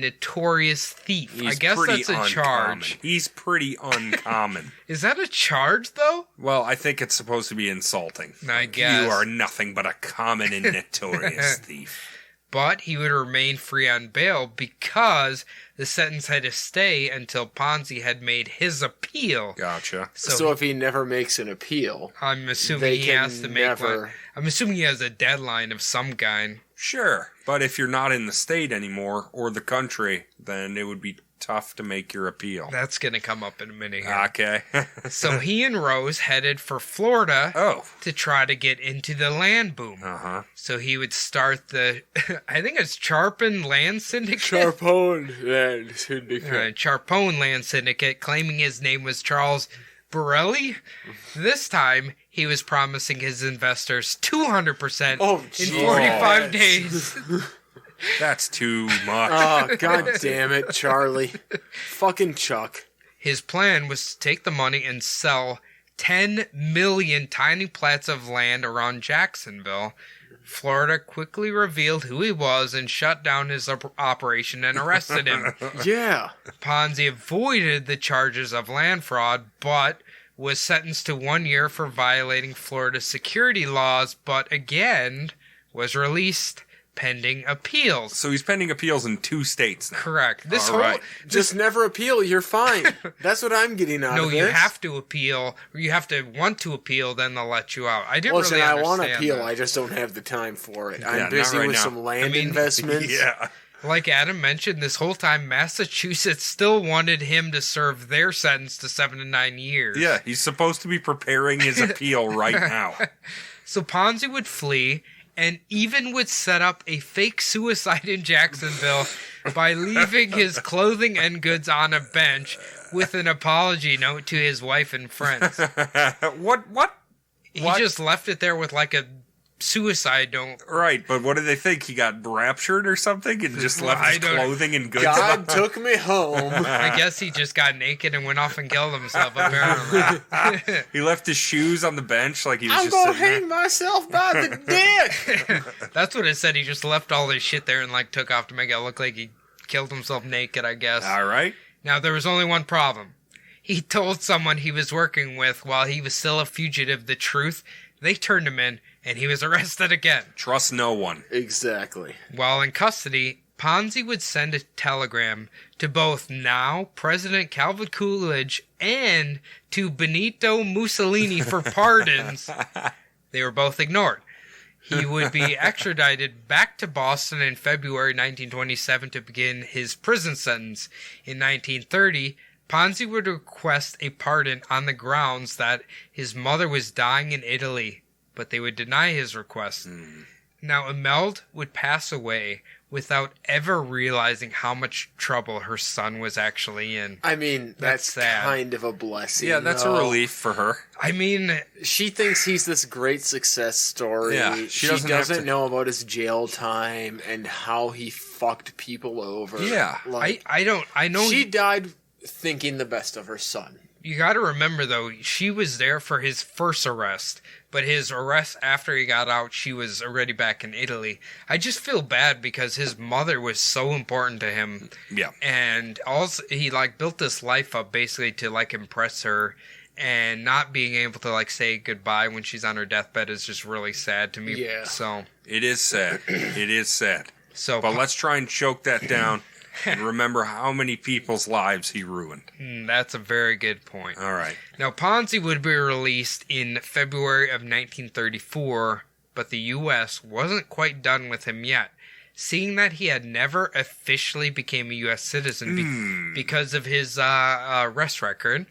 notorious thief. I guess that's a charge. He's pretty uncommon. Is that a charge, though? Well, I think it's supposed to be insulting. I guess. You are nothing but a common and notorious thief. But he would remain free on bail because the sentence had to stay until Ponzi had made his appeal. Gotcha. So if he never makes an appeal, I'm assuming he has to make one. I'm assuming he has a deadline of some kind. Sure, but if you're not in the state anymore or the country, then it would be tough to make your appeal. That's going to come up in a minute here. Okay. So he and Rose headed for Florida to try to get into the land boom. Uh-huh. So he would start the, I think it's Charpon Land Syndicate? Charpon Land Syndicate. Charpon Land Syndicate, claiming his name was Charles Borelli. This time, he was promising his investors 200% in 45 days. That's too much. Oh, god damn it, Charlie. Fucking Chuck. His plan was to take the money and sell 10 million tiny plats of land around Jacksonville. Florida quickly revealed who he was and shut down his operation and arrested him. Yeah. Ponzi avoided the charges of land fraud, but was sentenced to 1 year for violating Florida security laws, but again was released pending appeals. So he's pending appeals in 2 states now. Correct. Just never appeal, you're fine. That's what I'm getting out of this. No, you have to appeal, or you have to want to appeal, then they'll let you out. I didn't really understand I want to appeal, that. I just don't have the time for it. Yeah, I'm busy with now. some land investments. Yeah. Like Adam mentioned, this whole time, Massachusetts still wanted him to serve their sentence to 7 to 9 years. Yeah, he's supposed to be preparing his appeal right now. So Ponzi would flee, and even would set up a fake suicide in Jacksonville by leaving his clothing and goods on a bench with an apology note to his wife and friends. What? He just left it there with like a suicide note. Right, but what did they think? He got raptured or something and just left his clothing and goods on? God took me home. I guess he just got naked and went off and killed himself, apparently. He left his shoes on the bench like he was I'm gonna hang myself by the dick. That's what it said. He just left all his shit there and like took off to make it look like he killed himself naked, I guess. All right. Now, there was only one problem. He told someone he was working with while he was still a fugitive the truth. They turned him in, and he was arrested again. Trust no one. Exactly. While in custody, Ponzi would send a telegram to both now President Calvin Coolidge and to Benito Mussolini for pardons. They were both ignored. He would be extradited back to Boston in February 1927 to begin his prison sentence. In 1930, Ponzi would request a pardon on the grounds that his mother was dying in Italy, but they would deny his request. Now, Imelda would pass away without ever realizing how much trouble her son was actually in. I mean, that's sad. Kind of a blessing. Yeah, that's a relief for her. I mean, she thinks he's this great success story. Yeah, she doesn't know about his jail time and how he fucked people over. Yeah, I know she died thinking the best of her son. You got to remember, though, she was there for his first arrest. But his arrest after he got out, she was already back in Italy. I just feel bad because his mother was so important to him. Yeah. And also he like built this life up basically to like impress her, and not being able to like say goodbye when she's on her deathbed is just really sad to me. Yeah. So it is sad. It is sad. So but let's try and choke that down and remember how many people's lives he ruined. That's a very good point. All right. Now, Ponzi would be released in February of 1934, but the U.S. wasn't quite done with him yet. Seeing that he had never officially became a U.S. citizen because of his arrest record,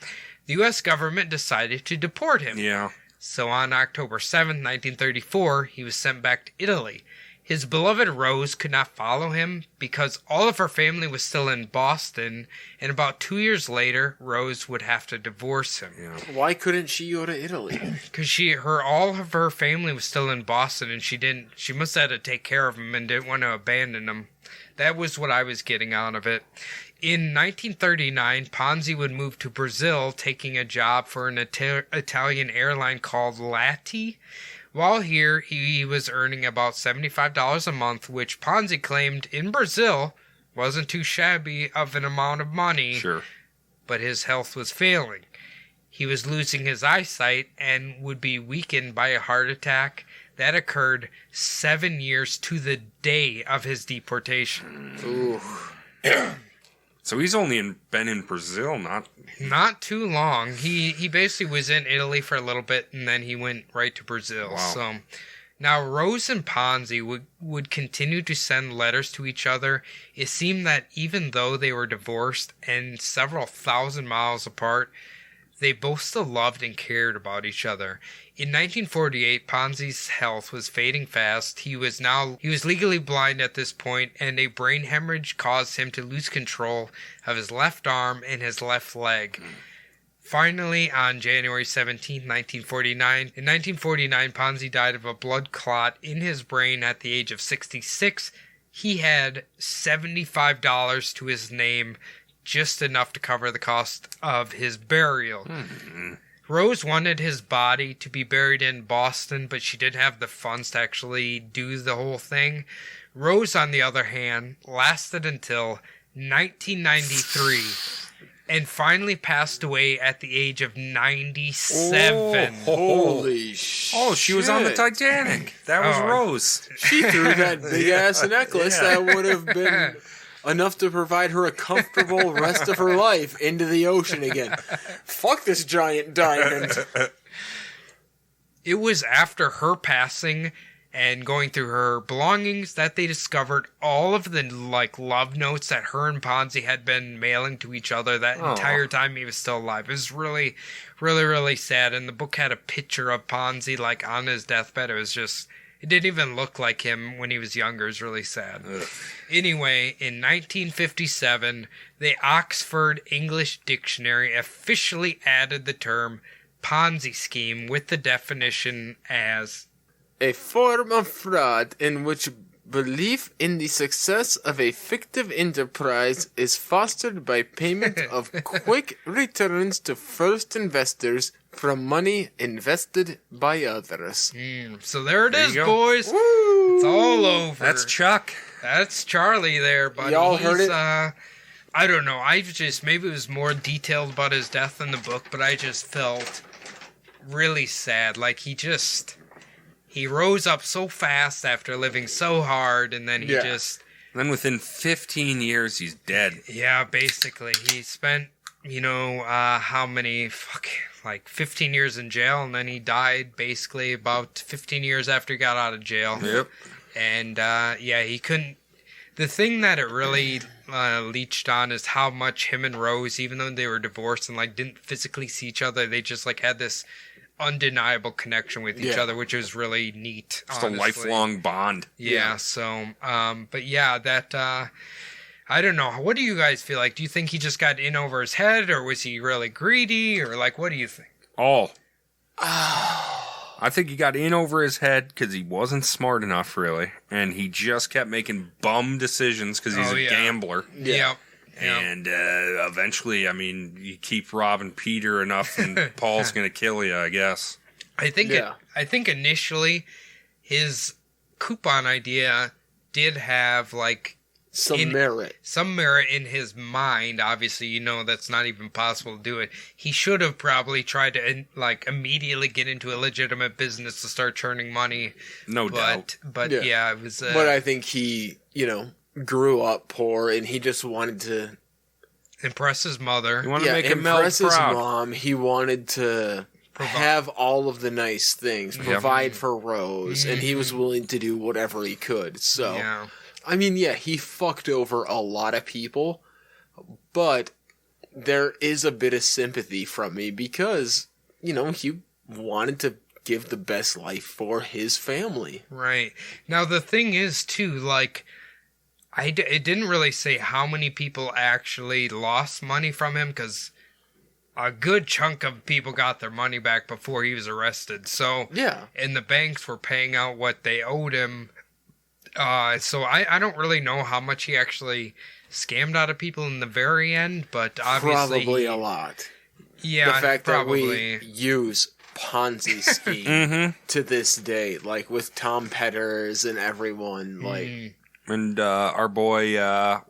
the U.S. government decided to deport him. Yeah. So on October 7th, 1934, he was sent back to Italy. His beloved Rose could not follow him because all of her family was still in Boston, and about 2 years later, Rose would have to divorce him. Yeah. Why couldn't she go to Italy? Because all of her family was still in Boston, and she must have had to take care of him and didn't want to abandon him. That was what I was getting out of it. In 1939, Ponzi would move to Brazil, taking a job for an Italian airline called Lati. While here, he was earning about $75 a month, which Ponzi claimed in Brazil wasn't too shabby of an amount of money. Sure. But his health was failing. He was losing his eyesight and would be weakened by a heart attack. That occurred 7 years to the day of his deportation. Ooh. So he's only been in Brazil, not too long. He basically was in Italy for a little bit, and then he went right to Brazil. Wow. So now Rose and Ponzi would continue to send letters to each other. It seemed that even though they were divorced and several thousand miles apart, they both still loved and cared about each other. In 1948, Ponzi's health was fading fast. He was legally blind at this point, and a brain hemorrhage caused him to lose control of his left arm and his left leg. Finally, on January 17, 1949, Ponzi died of a blood clot in his brain at the age of 66. He had $75 to his name, just enough to cover the cost of his burial. Rose wanted his body to be buried in Boston, but she didn't have the funds to actually do the whole thing. Rose, on the other hand, lasted until 1993 and finally passed away at the age of 97. Holy shit. Oh, she was on the Titanic. That was Rose. She threw that big-ass necklace that would have been enough to provide her a comfortable rest of her life into the ocean again. Fuck this giant diamond. It was after her passing and going through her belongings that they discovered all of the love notes that her and Ponzi had been mailing to each other that entire time he was still alive. It was really, really, really sad. And the book had a picture of Ponzi on his deathbed. It didn't even look like him when he was younger. It was really sad. Ugh. Anyway, in 1957, the Oxford English Dictionary officially added the term Ponzi scheme with the definition as a form of fraud in which belief in the success of a fictive enterprise is fostered by payment of quick returns to first investors from money invested by others. So there it is, boys. Woo! It's all over. That's Chuck. That's Charlie there, buddy. Y'all heard it? I don't know. Maybe it was more detailed about his death in the book, but I just felt really sad. He rose up so fast after living so hard, and then then within 15 years, he's dead. Yeah, basically. He spent, how many, 15 years in jail, and then he died basically about 15 years after he got out of jail. Yep. And, he couldn't. The thing that it really leached on is how much him and Rose, even though they were divorced and, didn't physically see each other, they just, had this undeniable connection with each other, which was really neat. Just honestly. A lifelong bond. Yeah. So, but yeah, that I don't know. What do you guys feel like? Do you think he just got in over his head, or was he really greedy, or what do you think? I think he got in over his head because he wasn't smart enough, really, and he just kept making bum decisions because he's a gambler. Yeah. And eventually, you keep robbing Peter enough and Paul's going to kill you, I guess. I think initially his coupon idea did have like some merit in his mind. Obviously, that's not even possible to do it. He should have probably tried to like immediately get into a legitimate business to start churning money. No doubt. But yeah, it was. But I think he, grew up poor, and he just wanted to impress his mother. He wanted to make impress his mom. He wanted to have all of the nice things, provide for Rose, and he was willing to do whatever he could. So, I mean, he fucked over a lot of people, but there is a bit of sympathy from me because, he wanted to give the best life for his family. Right. Now, the thing is, too, like, it didn't really say how many people actually lost money from him, because a good chunk of people got their money back before he was arrested. So, and the banks were paying out what they owed him. So I don't really know how much he actually scammed out of people in the very end, but obviously... Probably a lot. Yeah, the fact probably. That we use Ponzi scheme to this day, like with Tom Petters and everyone, like... And our boy,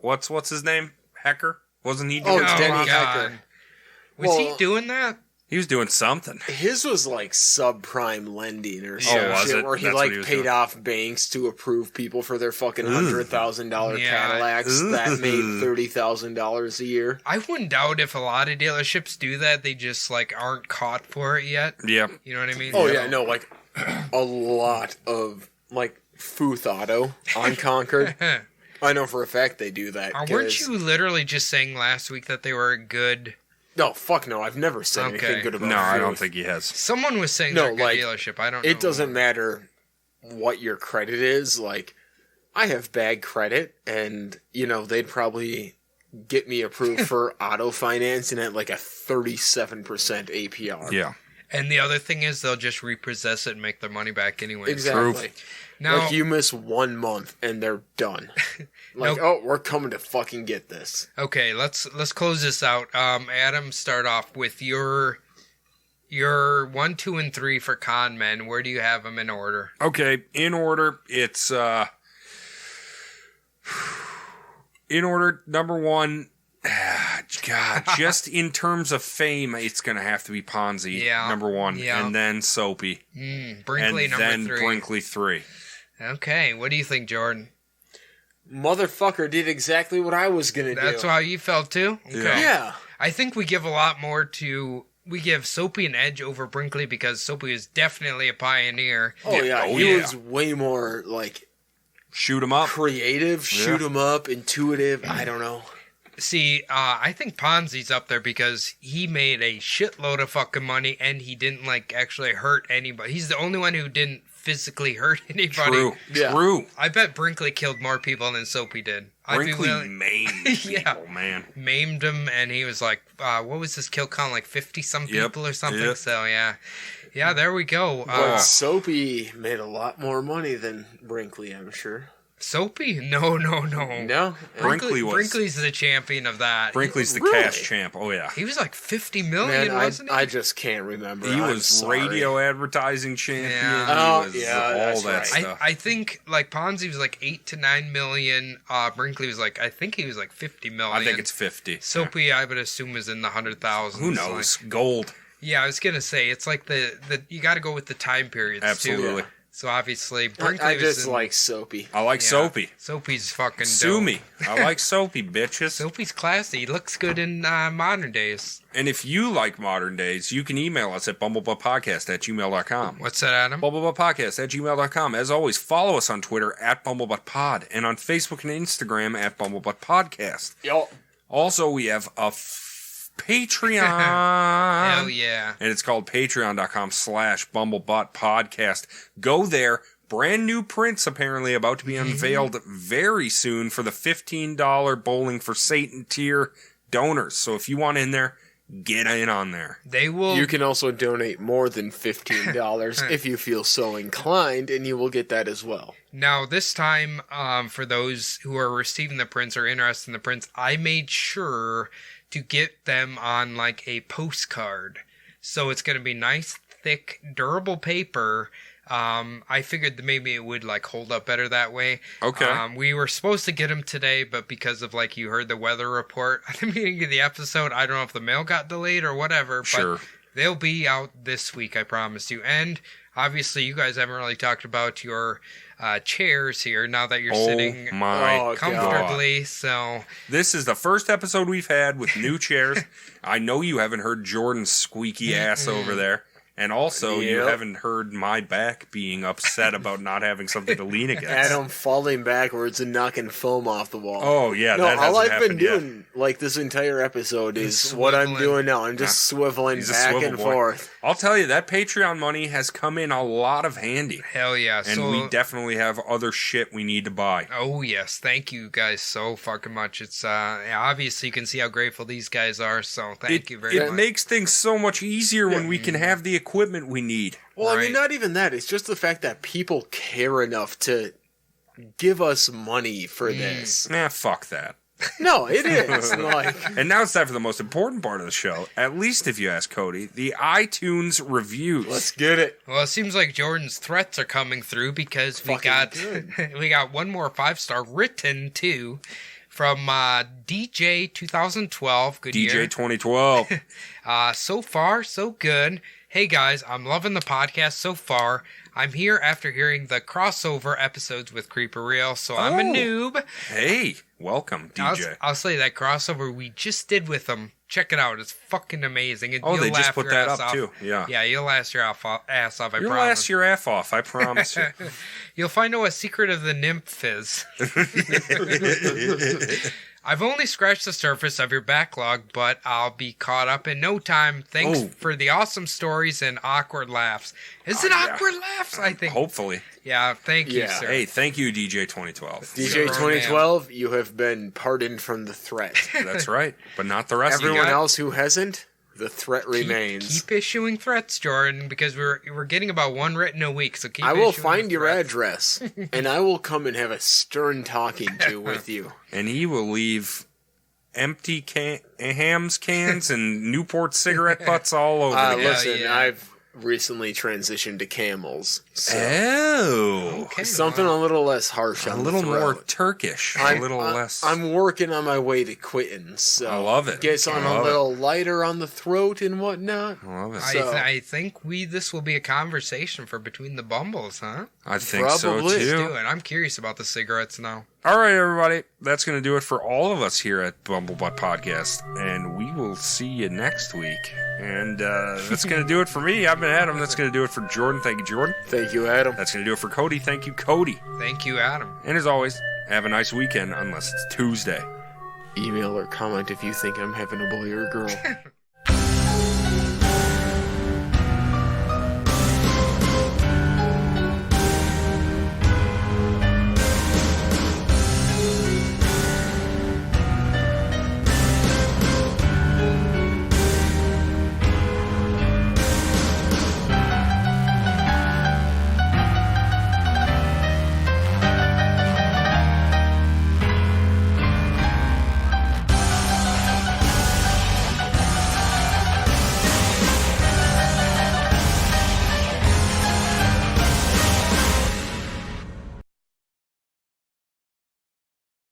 what's his name? Hecker? Wasn't he doing Denny Hecker. Was he doing that? He was doing something. His was like subprime lending or some shit, where he paid off banks to approve people for their fucking $100,000 Cadillacs that made $30,000 a year. I wouldn't doubt if a lot of dealerships do that. They just aren't caught for it yet. Yeah, you know what I mean? Oh yeah, no, a lot of Futh Auto on Concord. I know for a fact they do that. Weren't you literally just saying last week that they were a good... No, fuck no. I've never said anything good about No, Futh. I don't think he has. Someone was saying they're a good dealership. I don't know. It doesn't matter what your credit is. I have bad credit, and, they'd probably get me approved for auto financing at a 37% APR. Yeah. And the other thing is they'll just repossess it and make their money back anyway. Exactly. Now, you miss 1 month and they're done. We're coming to fucking get this. Okay, let's close this out. Adam, start off with your 1, 2, and 3 for con men. Where do you have them in order? Okay, in order, it's in order. Number 1. God, just in terms of fame, it's going to have to be Ponzi, number 1, and then Soapy. Brinkley, and number 3. And then Brinkley, 3. Okay, what do you think, Jordan? Motherfucker did exactly what I was going to do. That's how you felt, too? Okay. Yeah. I think we give a lot more to... We give Soapy an edge over Brinkley because Soapy is definitely a pioneer. Oh, yeah. He was way more, shoot 'em up. Creative, shoot 'em up, intuitive. I don't know. See, I think Ponzi's up there because he made a shitload of fucking money and he didn't actually hurt anybody. He's the only one who didn't physically hurt anybody. True. I bet Brinkley killed more people than Soapy did. Brinkley maimed people, man. Maimed them, and he was what was his kill count? 50-some people or something? Yep. So, yeah. Yeah, there we go. But Soapy made a lot more money than Brinkley, I'm sure. Soapy? No. No? Brinkley's the champion of that. Brinkley's the cash champ. Oh, yeah. He was $50 million, wasn't he? I just can't remember. He was radio advertising champion. Yeah. He was all that stuff. I think, Ponzi was $8 to $9 million. Brinkley was I think he was $50 million. I think it's 50. Soapy, I would assume, is in the 100,000s. Who knows? Gold. Yeah, I was going to say, it's the you got to go with the time periods, Absolutely. too. So obviously, Brinkley I just like Soapy. I like Soapy. Soapy's fucking dope. Sue me. I like Soapy, bitches. Soapy's classy. He looks good in modern days. And if you like modern days, you can email us at bumblebuttpodcast@gmail.com. What's that, Adam? bumblebuttpodcast@gmail.com. As always, follow us on Twitter at bumblebuttpod and on Facebook and Instagram at bumblebuttpodcast. Yep. Also, we have a Patreon. Hell yeah. And it's called patreon.com/bumblebuttpodcast. Go there. Brand new prints apparently about to be unveiled very soon for the $15 Bowling for Satan tier donors. So if you want in there, get in on there. They will. You can also donate more than $15 if you feel so inclined, and you will get that as well. Now, this time, for those who are receiving the prints or interested in the prints, I made sure to get them on a postcard. So it's going to be nice, thick, durable paper. I figured that maybe it would like hold up better that way. Okay. We were supposed to get them today, but because of like you heard the weather report at the beginning of the episode, I don't know if the mail got delayed or whatever. Sure. But they'll be out this week, I promise you. And obviously, you guys haven't really talked about your chairs here now that you're sitting comfortably. God. So this is the first episode we've had with new chairs. I know you haven't heard Jordan's squeaky ass over there. And also, you haven't heard my back being upset about not having something to lean against. Adam falling backwards and knocking foam off the wall. Oh, yeah, no, that hasn't all I've been happened doing, like this entire episode, is what I'm doing now. I'm just swiveling back and forth. I'll tell you, that Patreon money has come in a lot of handy. Hell yeah. And we definitely have other shit we need to buy. Oh, yes. Thank you guys so fucking much. It's obviously you can see how grateful these guys are, so thank you very much. It makes things so much easier when we can have the equipment we need. Well, I mean, not even that. It's just the fact that people care enough to give us money for this. Nah, fuck that. No, it is. And now it's time for the most important part of the show, at least if you ask Cody, the iTunes reviews. Let's get it. Well, it seems like Jordan's threats are coming through because we got one more 5-star written too from DJ 2012. Good year. DJ 2012. So far, so good. Hey guys, I'm loving the podcast so far. I'm here after hearing the crossover episodes with Creeper Real, so I'm a noob. Hey, welcome, DJ. I'll say that crossover we just did with them. Check it out. It's fucking amazing. They just put that up, too. Yeah. Yeah, you'll laugh your ass off, I promise. You'll laugh your ass off, I promise you. You'll find out what Secret of the Nymph is. I've only scratched the surface of your backlog, but I'll be caught up in no time. Thanks for the awesome stories and awkward laughs. Is it awkward laughs? I think. Hopefully. Yeah, thank you, sir. Hey, thank you, DJ 2012. DJ 2012, you have been pardoned from the threat. That's right, but not the rest of you. Everyone else who hasn't, the threat remains. Keep issuing threats, Jordan, because we're getting about one written a week. So I will find your address, and I will come and have a stern talking to with you. And he will leave empty Hams cans and Newport cigarette butts all over the place. Listen, I've recently transitioned to Camels. So okay. Something a little less harsh on the throat. A little more Turkish. A little less. I'm working on my way to quitting. So I love it. Gets on a little lighter on the throat and whatnot. I love it. So, I think this will be a conversation for Between the Bumbles, huh? I think so, too. Let's do it. I'm curious about the cigarettes now. All right, everybody. That's going to do it for all of us here at Bumblebutt Podcast. And we will see you next week. And that's going to do it for me. I've been Adam. That's going to do it for Jordan. Thank you, Jordan. Thank you, Adam. That's going to do it for Cody. Thank you, Cody. Thank you, Adam. And as always, have a nice weekend, unless it's Tuesday. Email or comment if you think I'm having a boy or a girl.